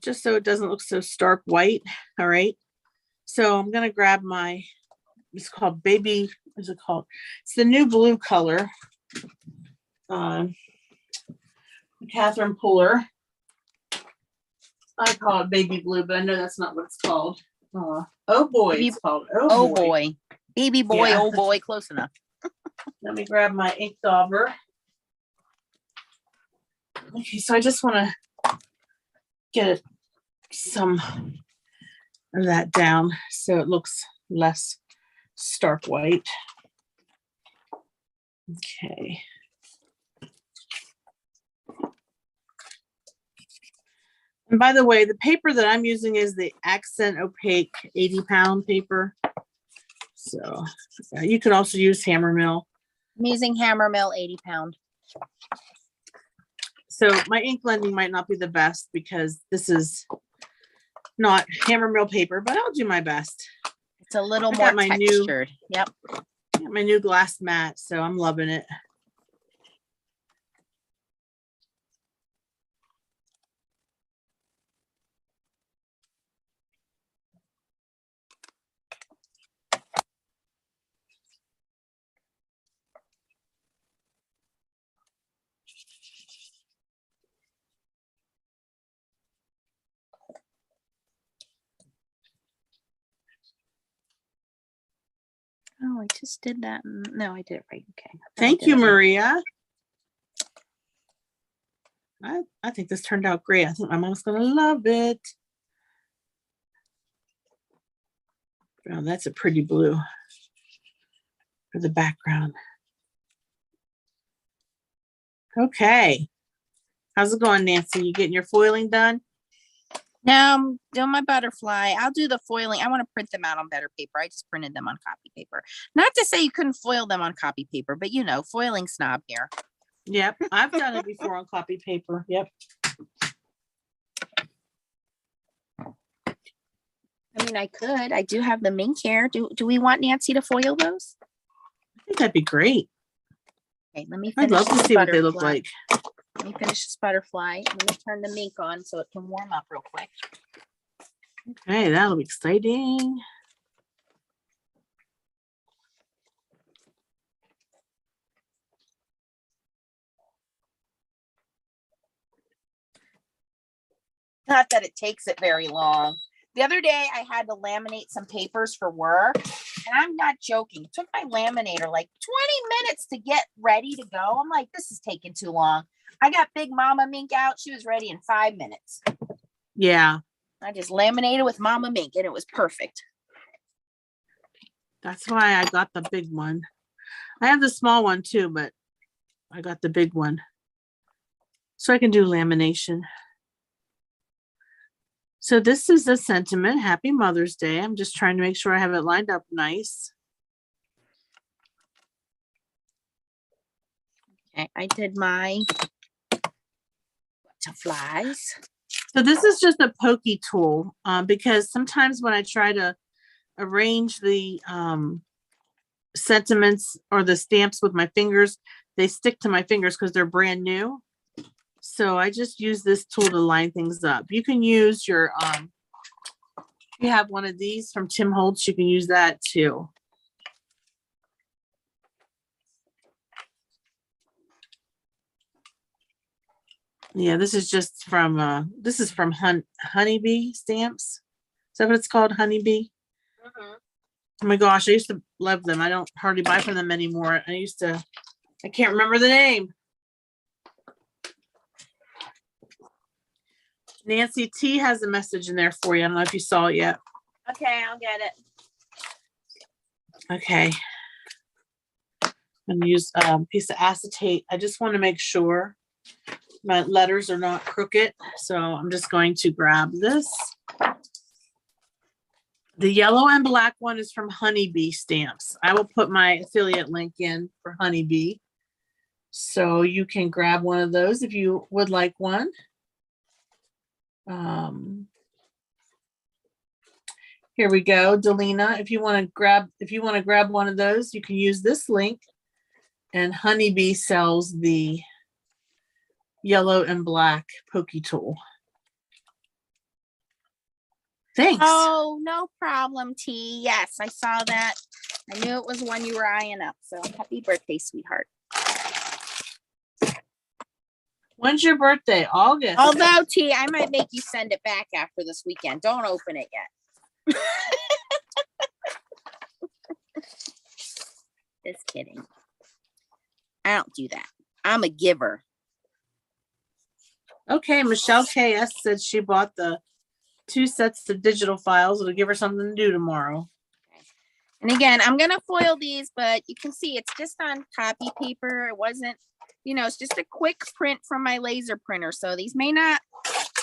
A: just so it doesn't look so stark white. All right. So I'm going to grab it's called Baby, what's it called? It's the new blue color. Catherine Puller. I call it baby blue, but I know that's not what it's called. Oh boy, it's called
B: Oh boy. Baby boy,
A: Yeah.
B: oh boy, close enough.
A: Let me grab my ink dauber. Okay, so I just want to get some of that down so it looks less stark white. Okay. And by the way, the paper that I'm using is the Accent Opaque 80-pound paper. So you can also use Hammer Mill.
B: I'm using Hammer Mill 80 pound.
A: So my ink blending might not be the best because this is not Hammer Mill paper, but I'll do my best.
B: It's a little
A: I
B: more
A: got my
B: textured. Yep.
A: Got my new glass mat, so I'm loving it.
B: Oh, I just did that. No, I did it right. Okay.
A: Thank you, Maria. I think this turned out great. I think my mom's gonna love it. Oh, that's a pretty blue for the background. Okay. How's it going, Nancy? You getting your foiling done?
B: Now I'm doing my butterfly. I'll do the foiling. I want to print them out on better paper. I just printed them on copy paper. Not to say you couldn't foil them on copy paper, but you know, foiling snob here.
A: Yep, I've done it before on copy paper. Yep.
B: I mean, I could. I do have the mink here. Do we want Nancy to foil those?
A: I think that'd be great.
B: Okay, let me finish.
A: I'd love to
B: this
A: see what they look
B: butterfly.
A: like.
B: Let me finish this butterfly. Let me turn the mink on so it can warm up real quick.
A: Okay, that'll be exciting.
B: Not that it takes it very long. The other day I had to laminate some papers for work, and I'm not joking. It took my laminator like 20 minutes to get ready to go. I'm like, this is taking too long. I got Big Mama Mink out. She was ready in 5 minutes.
A: Yeah,
B: I just laminated with Mama Mink and it was perfect.
A: that's why I got the big one. I have the small one too, but I got the big one. So I can do lamination. So this is the sentiment. Happy Mother's Day. I'm just trying to make sure I have it lined up nice.
B: Okay, I did my butterflies.
A: So this is just a pokey tool because sometimes when I try to arrange the sentiments or the stamps with my fingers, they stick to my fingers because they're brand new. So I just use this tool to line things up. You can use your, you have one of these from Tim Holtz, you can use that too. Yeah, this is just from, Honeybee Stamps. Is that what it's called? Honeybee? Oh my gosh, I used to love them. I don't hardly buy from them anymore. I can't remember the name. Nancy T has a message in there for you. I don't know if you saw it yet.
B: Okay, I'll get it.
A: Okay. I'm gonna use a piece of acetate. I just want to make sure my letters are not crooked. So I'm just going to grab this. The yellow and black one is from Honeybee Stamps. I will put my affiliate link in for Honeybee. So you can grab one of those if you would like one. Here we go, Delina. If you want to grab one of those, you can use this link. And Honeybee sells the yellow and black pokey tool. Thanks.
B: Oh, no problem, T. Yes, I saw that. I knew it was one you were eyeing up. So happy birthday, sweetheart.
A: When's your birthday? August.
B: Although, T, I might make you send it back after this weekend. Don't open it yet. Just kidding. I don't do that. I'm a giver.
A: Okay, Michelle KS said she bought the 2 sets of digital files. It'll give her something to do tomorrow.
B: And again, I'm going to foil these, but you can see it's just on copy paper. It wasn't, it's just a quick print from my laser printer. So these may not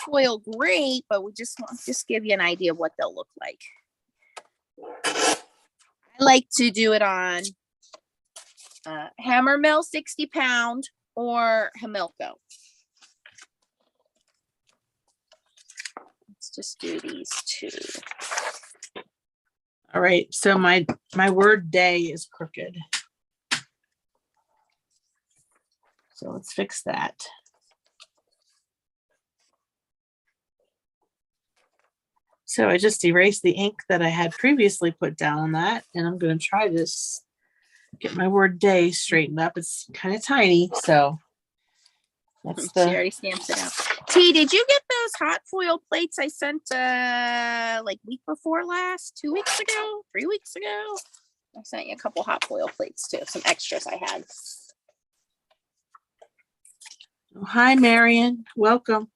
B: foil great, but we just want to give you an idea of what they'll look like. I like to do it on Hammer Mill 60-pound or Hamilco. Let's just do these 2.
A: All right, so my word day is crooked. So let's fix that. So I just erased the ink that I had previously put down on that, and I'm going to try this, get my word day straightened up. It's kind of tiny, so that's
B: She already stamps it out. T, did you get those hot foil plates I sent like week before last, 2 weeks ago, 3 weeks ago? I sent you a couple hot foil plates too, some extras I had.
A: Oh, hi, Marion. Welcome.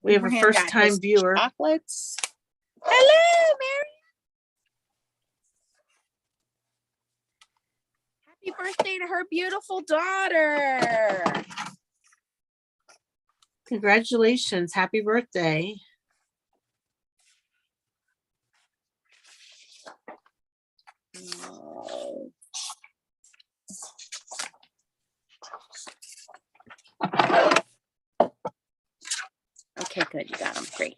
A: We have a
B: Abraham got
A: first-time
B: his
A: viewer.
B: Chocolates. Hello, Mary. Happy birthday to her beautiful daughter.
A: Congratulations. Happy birthday.
B: Oh. Okay, good. You got them. Great.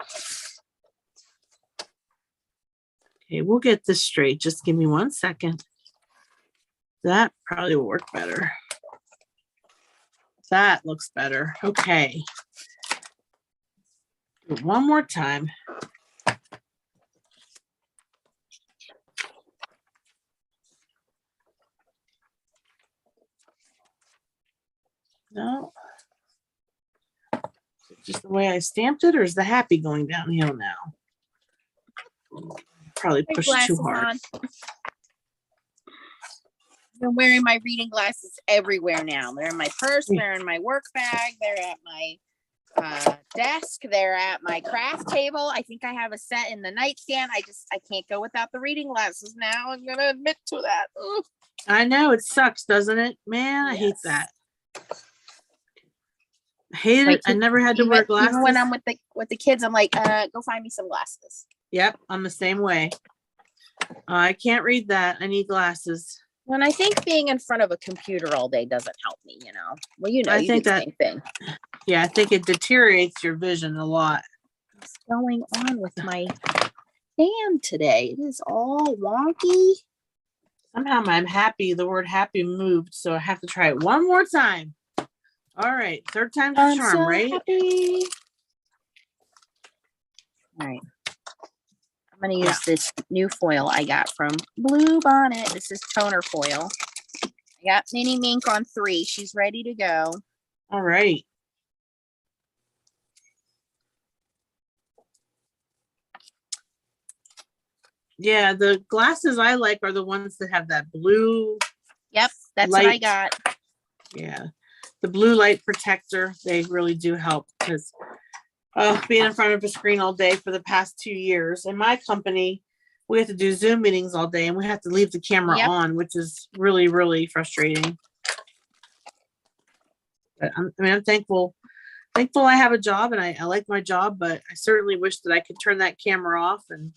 A: Okay, we'll get this straight. Just give me 1 second. That probably will work better. That looks better. Okay. Do it one more time. No. Just a way I stamped it, or is the happy going downhill now? Probably
B: My
A: pushed too
B: glasses
A: hard.
B: on. I'm wearing my reading glasses everywhere now. They're in my purse, they're in my work bag, they're at my desk, they're at my craft table. I think I have a set in the nightstand. I can't go without the reading glasses now. I'm gonna admit to that. Ugh.
A: I know it sucks, doesn't it? Man, I hate
B: Yes.
A: that. I hate
B: Like,
A: it. I never had to wear glasses.
B: Even when I'm with the kids, I'm like, go find me some glasses.
A: Yep, I'm the same way. I can't read that. I need glasses.
B: When I think being in front of a computer all day doesn't help me, you know. Well, you know,
A: I
B: you
A: think
B: do the
A: that-
B: same thing.
A: Yeah, I think it deteriorates your vision a lot.
B: What's going on with my stand today? It is all wonky.
A: Somehow I'm happy. The word happy moved, so I have to try it one more time. All right, third time's a
B: I'm
A: charm,
B: so
A: right?
B: happy. All right. I'm going to use this new foil I got from Blue Bonnet. This is toner foil. I got Minnie Mink on 3. She's ready to go.
A: All right. Yeah, the glasses I like are the ones that have that blue.
B: Yep, that's what I
A: light.
B: got.
A: Yeah, the blue light protector. They really do help because being in front of a screen all day for the past 2 years. In my company, we have to do Zoom meetings all day and we have to leave the camera
B: Yep.
A: on, which is really, really frustrating. But I'm thankful I have a job and I like my job, but I certainly wish that I could turn that camera off and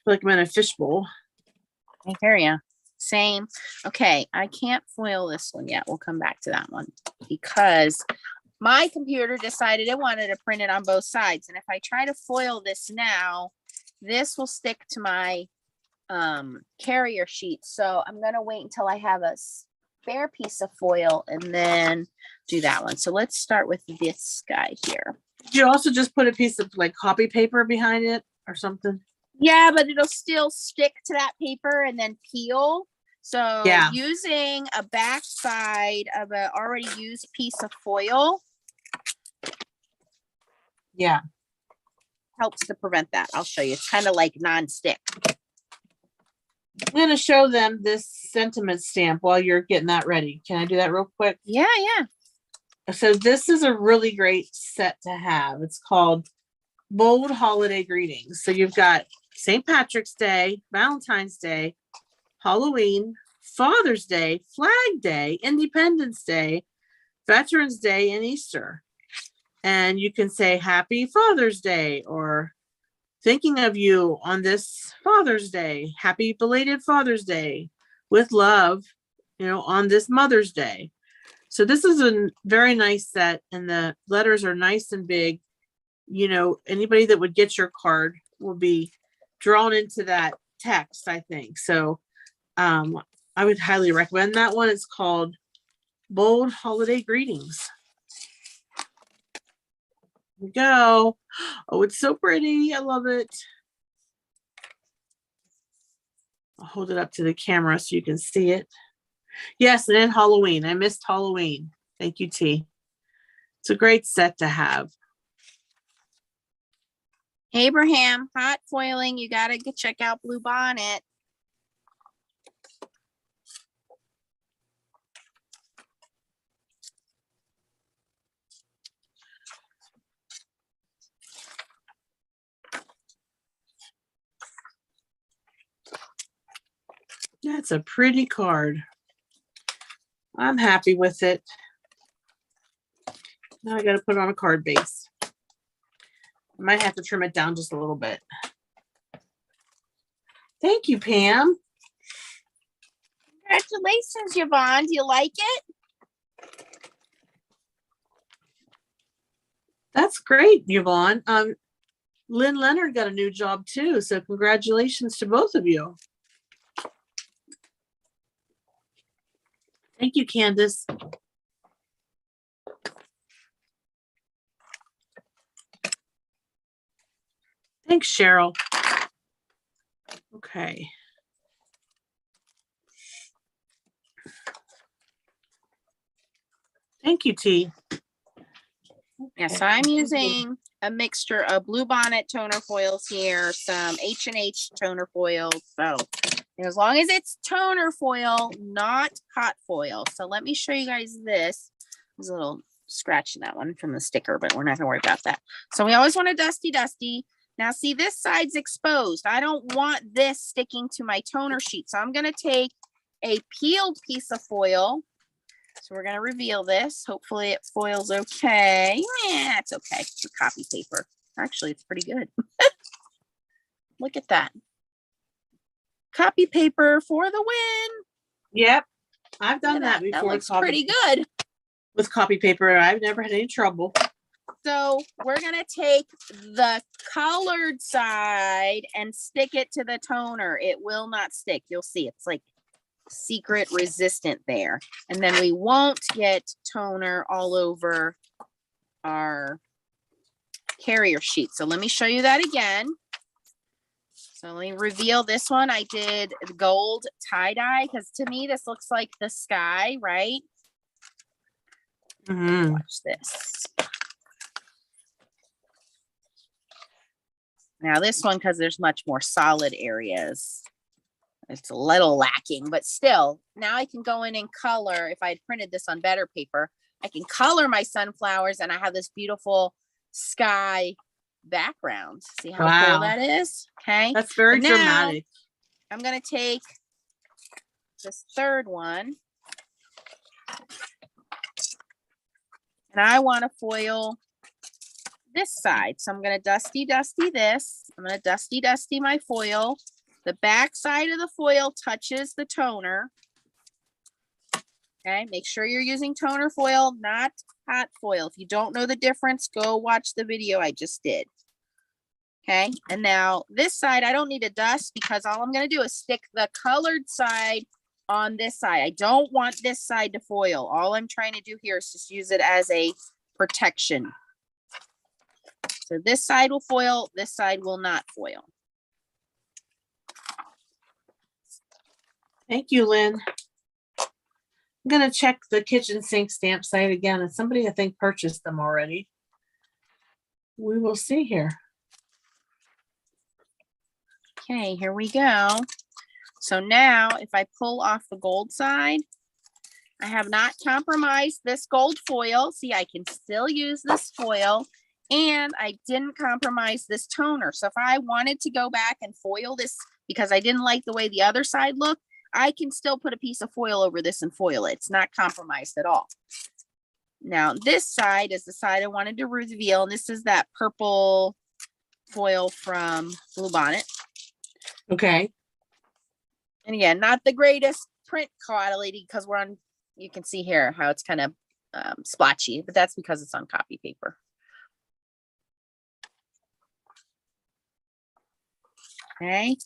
A: feel like I'm in a fishbowl.
B: I hear ya. Same. Okay, I can't foil this one yet. We'll come back to that one because my computer decided it wanted to print it on both sides. And if I try to foil this now, this will stick to my carrier sheet. So I'm going to wait until I have a spare piece of foil and then do that one. So let's start with this guy here.
A: Did you also just put a piece of like copy paper behind it or something?
B: Yeah, but it'll still stick to that paper and then peel. So
A: Yeah.
B: using a back side of a already used piece of foil
A: Yeah.
B: helps to prevent that. I'll show you. It's kind of like non-stick.
A: I'm going to show them this sentiment stamp while you're getting that ready. Can I do that real quick?
B: Yeah, yeah.
A: So this is a really great set to have. It's called Bold Holiday Greetings. So you've got St. Patrick's Day, Valentine's Day, Halloween, Father's Day, Flag Day, Independence Day, Veterans Day, and Easter. And you can say Happy Father's Day or thinking of you on this Father's Day, Happy belated Father's Day, with love, on this Mother's Day. So this is a very nice set and the letters are nice and big. Anybody that would get your card will be drawn into that text, I think. So I would highly recommend that one. It's called Bold Holiday Greetings. Here we go. Oh, it's so pretty. I love it. I'll hold it up to the camera so you can see it. Yes, and then Halloween. I missed Halloween. Thank you, T. It's a great set to have.
B: Abraham, hot foiling. You got to check out Blue Bonnet.
A: That's a pretty card. I'm happy with it. Now I got to put it on a card base. I might have to trim it down just a little bit. Thank you, Pam.
B: Congratulations, Yvonne. Do you like it?
A: That's great, Yvonne. Lynn Leonard got a new job too, so congratulations to both of you. Thank you, Candace. Thanks, Cheryl. Okay. Thank you, T.
B: Yeah, so I'm using a mixture of Bluebonnet toner foils here, some H&H toner foils. So as long as it's toner foil, not hot foil. So let me show you guys this. There's a little scratch in that one from the sticker, but we're not gonna worry about that. So we always want a dusty. Now see, this side's exposed. I don't want this sticking to my toner sheet. So I'm gonna take a peeled piece of foil. So we're going to reveal this. Hopefully it foils okay. Yeah, it's okay. It's copy paper. Actually, it's pretty good. Look at that. Copy paper for the win.
A: Yep. I've
B: Look
A: done
B: at
A: that before.
B: That looks
A: with copy-
B: pretty good.
A: With copy paper. I've never had any trouble.
B: So we're going to take the colored side and stick it to the toner. It will not stick. You'll see it's like secret resistant there, and then we won't get toner all over our carrier sheet. So let me show you that again. So let me reveal this one. I did gold tie-dye because to me this looks like the sky, right? Watch this. Now this one, because there's much more solid areas, it's a little lacking, but still, now I can go in and color. If I had printed this on better paper, I can color my sunflowers and I have this beautiful sky background. See how cool that is? Okay.
A: That's very
B: Now,
A: dramatic.
B: I'm going to take this third one and I want to foil this side. So I'm going to dusty this. I'm going to dusty my foil. The back side of the foil touches the toner. Okay, make sure you're using toner foil, not hot foil. If you don't know the difference, go watch the video I just did. Okay, and now this side, I don't need to dust because all I'm going to do is stick the colored side on this side. I don't want this side to foil. All I'm trying to do here is just use it as a protection. So this side will foil, this side will not foil.
A: Thank you, Lynn. I'm going to check the kitchen sink stamp site again. And somebody, I think, purchased them already. We will see here.
B: Okay, here we go. So now if I pull off the gold side, I have not compromised this gold foil. See, I can still use this foil and I didn't compromise this toner. So if I wanted to go back and foil this because I didn't like the way the other side looked, I can still put a piece of foil over this and foil it. It's not compromised at all. Now, this side is the side I wanted to reveal. And this is that purple foil from Bluebonnet.
A: Okay.
B: And again, not the greatest print quality because we're on, you can see here how it's kind of splotchy, but that's because it's on copy paper. Okay.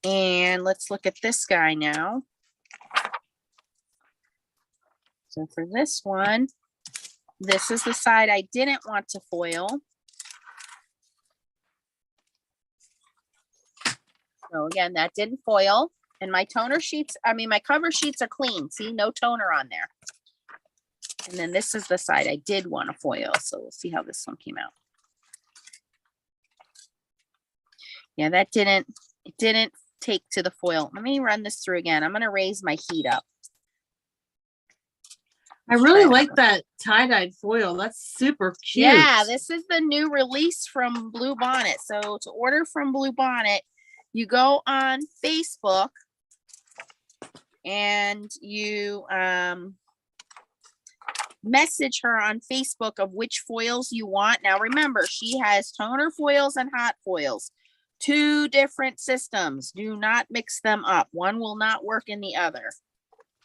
B: And let's look at this guy now. So for this one, this is the side I didn't want to foil. So again, that didn't foil. And my toner sheets, my cover sheets are clean. See, no toner on there. And then this is the side I did want to foil. So we'll see how this one came out. Yeah, it didn't take to the foil. Let me run this through again. I'm going to raise my heat up.
A: I really like that tie-dyed foil. That's super cute.
B: Yeah, this is the new release from Bluebonnet. So to order from Bluebonnet, you go on Facebook and you message her on Facebook of which foils you want. Now remember, she has toner foils and hot foils. 2 different systems. Do not mix them up. One will not work in the other.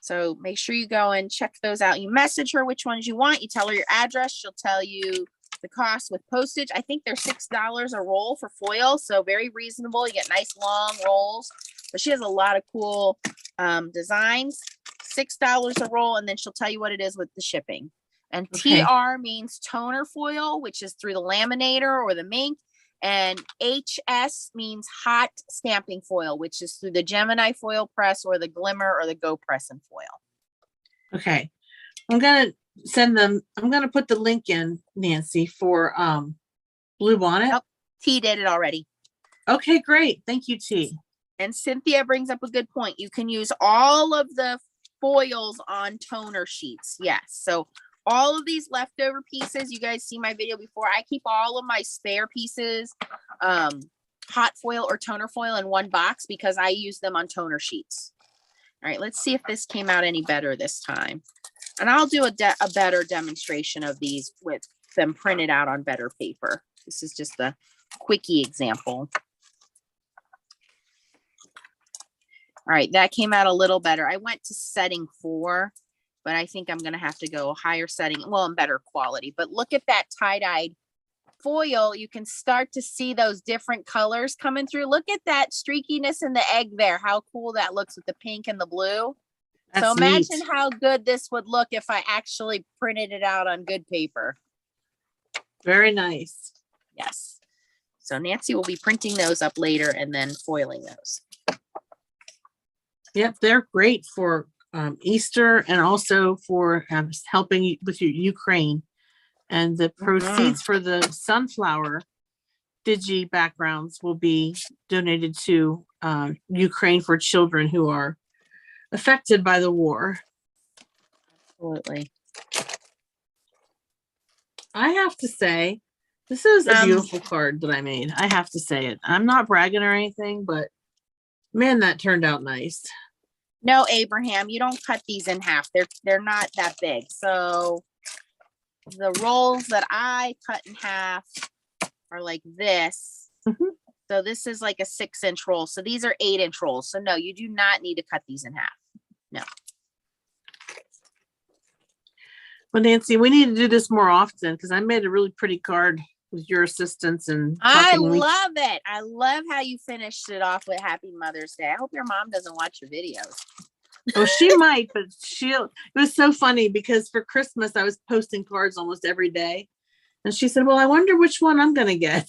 B: So make sure you go and check those out. You message her which ones you want. You tell her your address. She'll tell you the cost with postage. I think they're $6 a roll for foil. So very reasonable. You get nice long rolls. But she has a lot of cool designs. $6 a roll. And then she'll tell you what it is with the shipping. And
A: Okay.
B: TR means toner foil, which is through the laminator or the Mink. And HS means hot stamping foil, which is through the Gemini foil press or the Glimmer or the Go Press and foil.
A: Okay. I'm going to send them. I'm gonna put the link in, Nancy, for Blue Bonnet.
B: Oh. T did it already.
A: Okay, great. Thank you, T.
B: And Cynthia brings up a good point. You can use all of the foils on toner sheets. Yes. So all of these leftover pieces, you guys see my video before. I keep all of my spare pieces, hot foil or toner foil in one box because I use them on toner sheets. All right, let's see if this came out any better this time. And I'll do a better demonstration of these with them printed out on better paper. This is just a quickie example. All right, that came out a little better. I went to setting 4, but I think I'm going to have to go higher setting, well, and better quality. But look at that tie-dyed foil. You can start to see those different colors coming through. Look at that streakiness in the egg there. How cool that looks with the pink and the blue.
A: That's
B: so imagine
A: neat.
B: how good this would look if I actually printed it out on good paper.
A: Very nice.
B: Yes. So Nancy will be printing those up later and then foiling those.
A: Yep, they're great for Easter and also for helping with your Ukraine. And the proceeds for the sunflower digi backgrounds will be donated to Ukraine for children who are affected by the war.
B: Absolutely.
A: I have to say, this is a beautiful card that I made. I have to say it. I'm not bragging or anything, but man, that turned out nice.
B: No, Abraham, you don't cut these in half. They're not that big. So the rolls that I cut in half are like this.
A: Mhm.
B: So this is like a 6-inch roll. So these are 8-inch rolls. So no, you do not need to cut these in half. No.
A: Well, Nancy, we need to do this more often because I made a really pretty card with your assistance and
B: I
A: helping me.
B: love it. I love how you finished it off with Happy Mother's Day. I hope your mom doesn't watch your videos.
A: Oh, she might, but it was so funny because for Christmas I was posting cards almost every day. And she said, well, I wonder which one I'm going to get.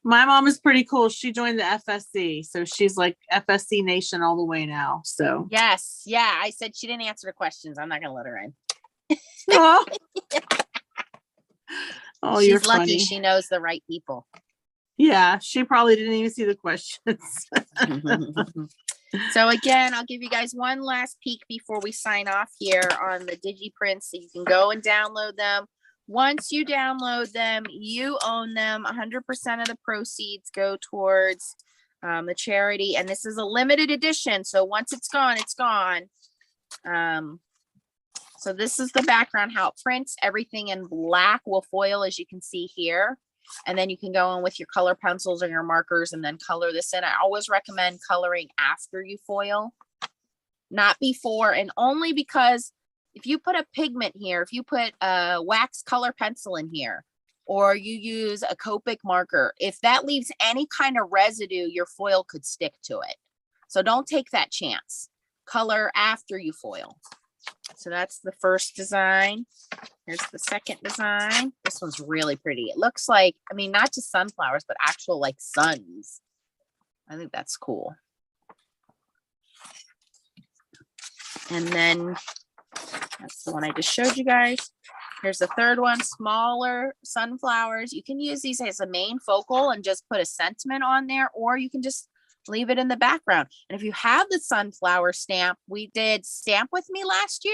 A: My mom is pretty cool. She joined the FSC. So she's like FSC Nation all the way now. So
B: yes. Yeah. I said she didn't answer the questions. I'm not going to let her in.
A: oh, oh
B: She's
A: you're
B: lucky
A: funny.
B: she knows the right people.
A: Yeah, she probably didn't even see the questions.
B: So again, I'll give you guys one last peek before we sign off here on the DigiPrints, so you can go and download them. Once you download them, you own them. 100% of the proceeds go towards the charity, and this is a limited edition. So once it's gone, it's gone. So this is the background, how it prints. Everything in black will foil, as you can see here. And then you can go in with your color pencils or your markers and then color this in. I always recommend coloring after you foil, not before, and only because if you put a pigment here, if you put a wax color pencil in here, or you use a Copic marker, if that leaves any kind of residue, your foil could stick to it. So don't take that chance. Color after you foil. So that's the first design. Here's the second design. This one's really pretty. It looks like, I mean, not just sunflowers, but actual like suns. I think that's cool. And then that's the one I just showed you guys. Here's the third one, smaller sunflowers. You can use these as a main focal and just put a sentiment on there, or you can just leave it in the background. And if you have the sunflower stamp, we did Stamp With Me last year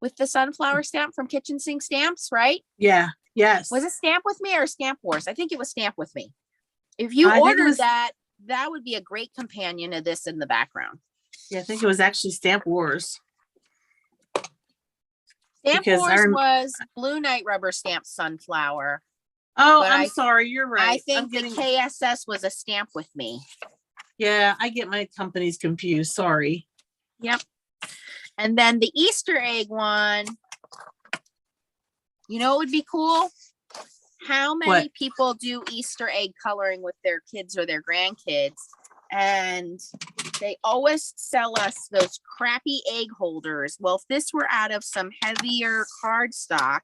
B: with the sunflower stamp from Kitchen Sink Stamps, right?
A: Yeah. Yes.
B: Was it Stamp With Me or Stamp Wars? I think it was Stamp With Me. If you
A: I think it
B: ordered
A: was-
B: that, that would be a great companion of this in the background.
A: Yeah, I think it was actually Stamp Wars.
B: Stamp
A: Because
B: Wars was Blue Night Rubber Stamp Sunflower.
A: Oh,
B: But
A: I'm sorry. You're right.
B: I think
A: I'm getting,
B: the KSS was a Stamp With Me.
A: yeah, I get my companies confused. Sorry.
B: Yep. And then the Easter egg one, you know, it would be cool. How many
A: What?
B: people do Easter egg coloring with their kids or their grandkids? And they always sell us those crappy egg holders. Well, if this were out of some heavier cardstock,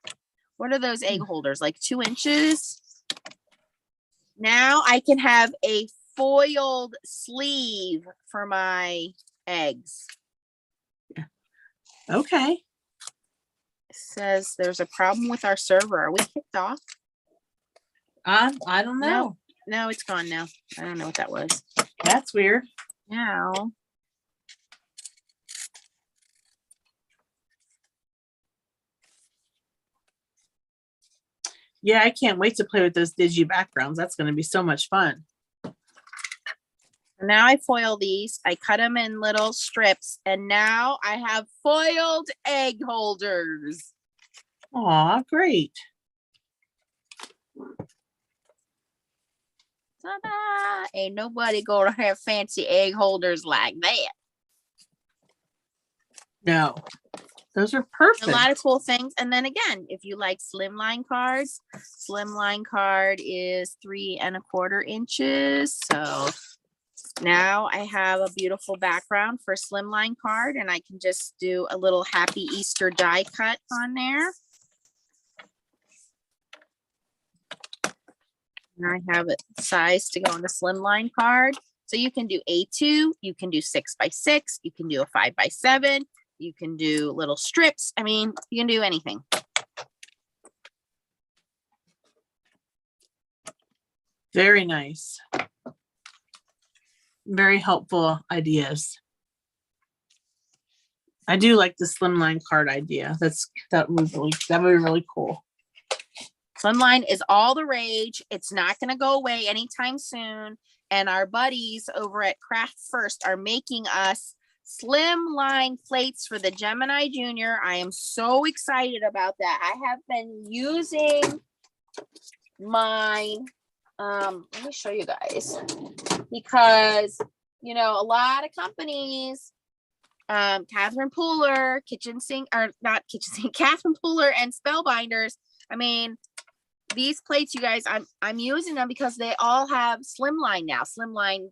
B: what are those egg holders? Like 2 inches? Now I can have a foiled sleeve for my eggs.
A: Okay.
B: It says there's a problem with our server. Are we kicked off?
A: I don't know.
B: No, it's gone now. I don't know what that was.
A: That's weird.
B: Now.
A: Yeah, I can't wait to play with those digi backgrounds. That's going to be so much fun.
B: Now I foil these. I cut them in little strips, and now I have foiled egg holders.
A: Aw, great.
B: Ta-da! Ain't nobody gonna have fancy egg holders like that.
A: No, those are perfect.
B: A lot of cool things. And then again, if you like slimline cards, slimline card is 3 1/4 inches. So now I have a beautiful background for slimline card, and I can just do a little happy Easter die cut on there. And I have it sized to go on the slimline card. So you can do A2, you can do 6x6, you can do a 5x7, you can do little strips. I mean, you can do anything.
A: Very nice. Very helpful ideas. I do like the slimline card idea. That would be really cool.
B: Slimline is all the rage. It's not going to go away anytime soon. And our buddies over at Craft First are making us slimline plates for the Gemini Junior. I am so excited about that. I have been using mine. Let me show you guys, because you know, a lot of companies, Catherine Pooler, kitchen sink, or not kitchen sink, Catherine Pooler and Spellbinders. I mean, these plates, you guys, I'm using them because they all have slimline now, slimline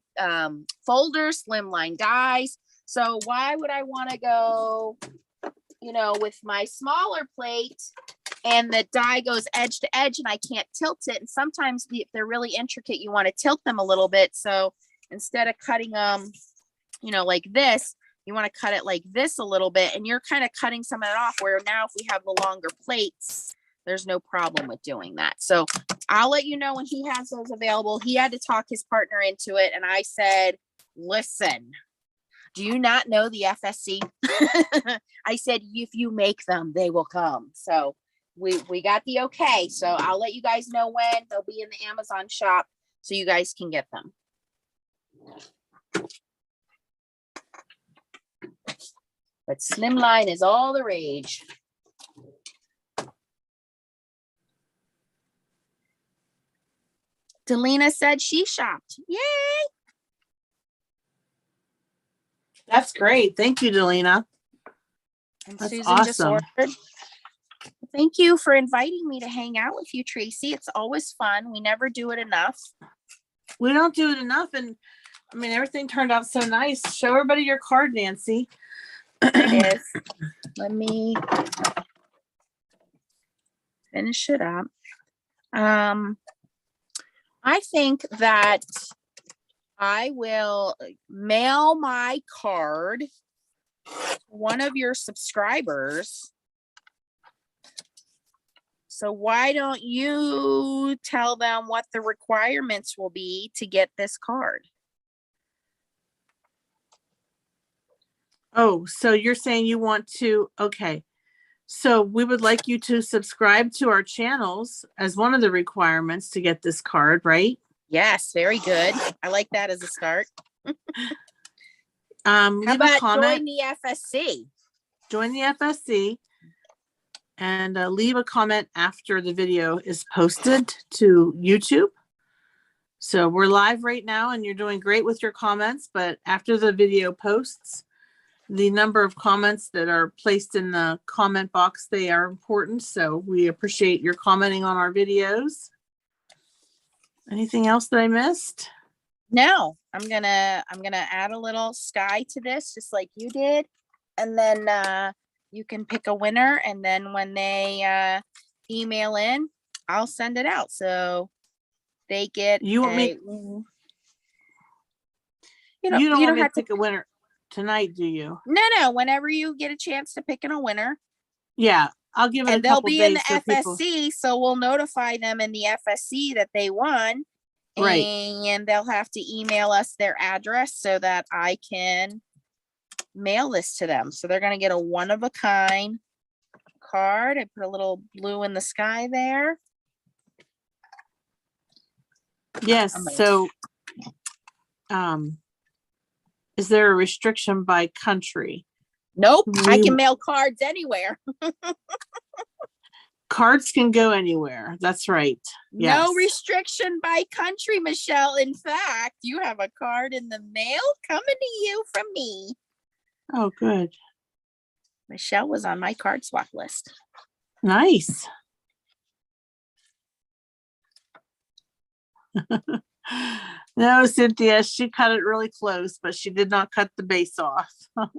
B: folders, slimline dies. So why would I want to go, you know, with my smaller plate and the die goes edge to edge and I can't tilt it? And sometimes if they're really intricate, you want to tilt them a little bit. So instead of cutting them, you know, like this, you want to cut it like this a little bit, and you're kind of cutting some of it off, where now if we have the longer plates, there's no problem with doing that. So I'll let you know when he has those available. He had to talk his partner into it. And I said, listen, do you not know the FSC? I said, if you make them, they will come. So we got the okay. So I'll let you guys know when they'll be in the Amazon shop so you guys can get them. But slimline is all the rage. Delina said she shopped. Yay!
A: That's great. Thank you, Delina.
B: And
A: That's
B: Susan just
A: awesome.
B: ordered. Thank you for inviting me to hang out with you, Tracy. It's always fun. We never do it enough.
A: We don't do it enough. And I mean, everything turned out so nice. Show everybody your card, Nancy.
B: It is. Let me finish it up. I think that I will mail my card to one of your subscribers. So why don't you tell them what the requirements will be to get this card?
A: Oh, so you're saying you want to, okay. So we would like you to subscribe to our channels as one of the requirements to get this card, right?
B: Yes, very good. I like that as a start. How
A: Leave a
B: about
A: comment.
B: join the FSC?
A: Join the FSC and leave a comment after the video is posted to YouTube. So we're live right now and you're doing great with your comments, but after the video posts, the number of comments that are placed in the comment box, they are important. So we appreciate your commenting on our videos. Anything else that I missed?
B: No, I'm gonna add a little sky to this, just like you did, and then you can pick a winner, and then when they email in, I'll send it out so they get.
A: You want me?
B: You
A: You don't want me to
B: have to
A: pick a winner. tonight, do you?
B: No, whenever you get a chance to pick in a winner.
A: Yeah, I'll give it
B: And
A: a
B: they'll
A: couple
B: be in the
A: days so people.
B: FSC, so we'll notify them in the FSC that they won.
A: Right.
B: And they'll have to email us their address so that I can mail this to them. So they're going to get a one-of-a-kind card. I put a little blue in the sky there.
A: Yes. So, is there a restriction by country?
B: Nope, I
A: We-
B: can mail cards anywhere.
A: Cards can go anywhere. That's right.
B: No
A: Yes.
B: restriction by country, Michelle. In fact, you have a card in the mail coming to you from me.
A: Oh, good.
B: Michelle was on my card swap list.
A: Nice. No, Cynthia, she cut it really close, but she did not cut the base off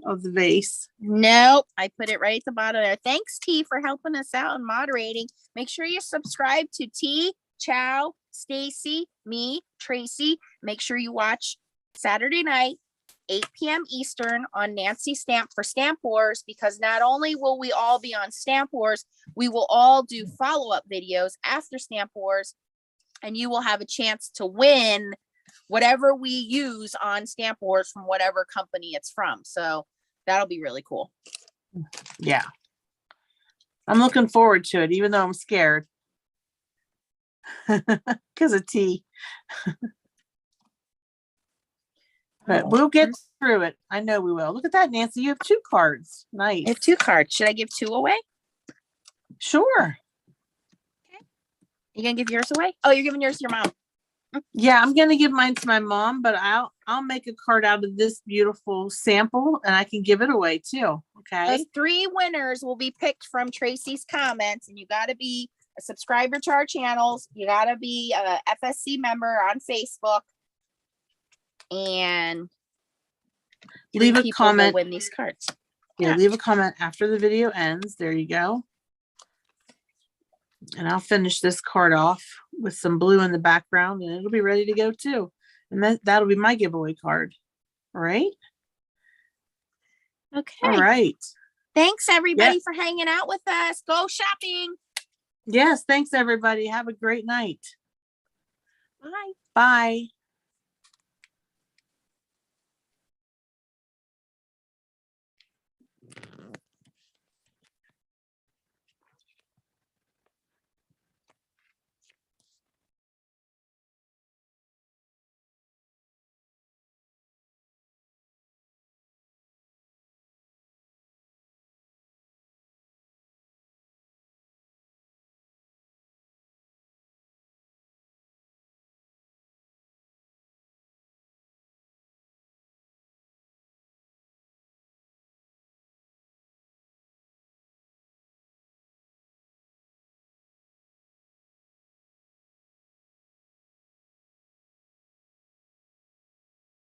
A: of the vase.
B: Nope, I put it right at the bottom there. Thanks, T, for helping us out and moderating. Make sure you subscribe to T, Chow, Stacy, me, Tracy. Make sure you watch Saturday night, 8 p.m. Eastern on Nancy Stamp for Stamp Wars, because not only will we all be on Stamp Wars, we will all do follow-up videos after Stamp Wars, and you will have a chance to win whatever we use on Stamp Wars from whatever company it's from. So that'll be really cool.
A: Yeah. I'm looking forward to it, even though I'm scared. Because of tea. But we'll get through it. I know we will. Look at that, Nancy. You have 2 cards. Nice.
B: I have 2 cards. Should I give 2 away?
A: Sure.
B: You gonna give yours away? Oh, you're giving yours to your mom.
A: Yeah, I'm gonna give mine to my mom, but I'll make a card out of this beautiful sample and I can give it away too. Okay.
B: Those 3 winners will be picked from Tracy's comments, and you got to be a subscriber to our channels. You got to be a FSC member on Facebook, and
A: Leave
B: 3
A: a
B: people will
A: comment.
B: win these cards.
A: Yeah, leave a comment after the video ends. There you go. And I'll finish this card off with some blue in the background and it'll be ready to go too. And that'll be my giveaway card. All right.
B: Okay.
A: All right.
B: Thanks everybody for hanging out with us. Go shopping.
A: Yes. Thanks everybody. Have a great night.
B: Bye.
A: Bye.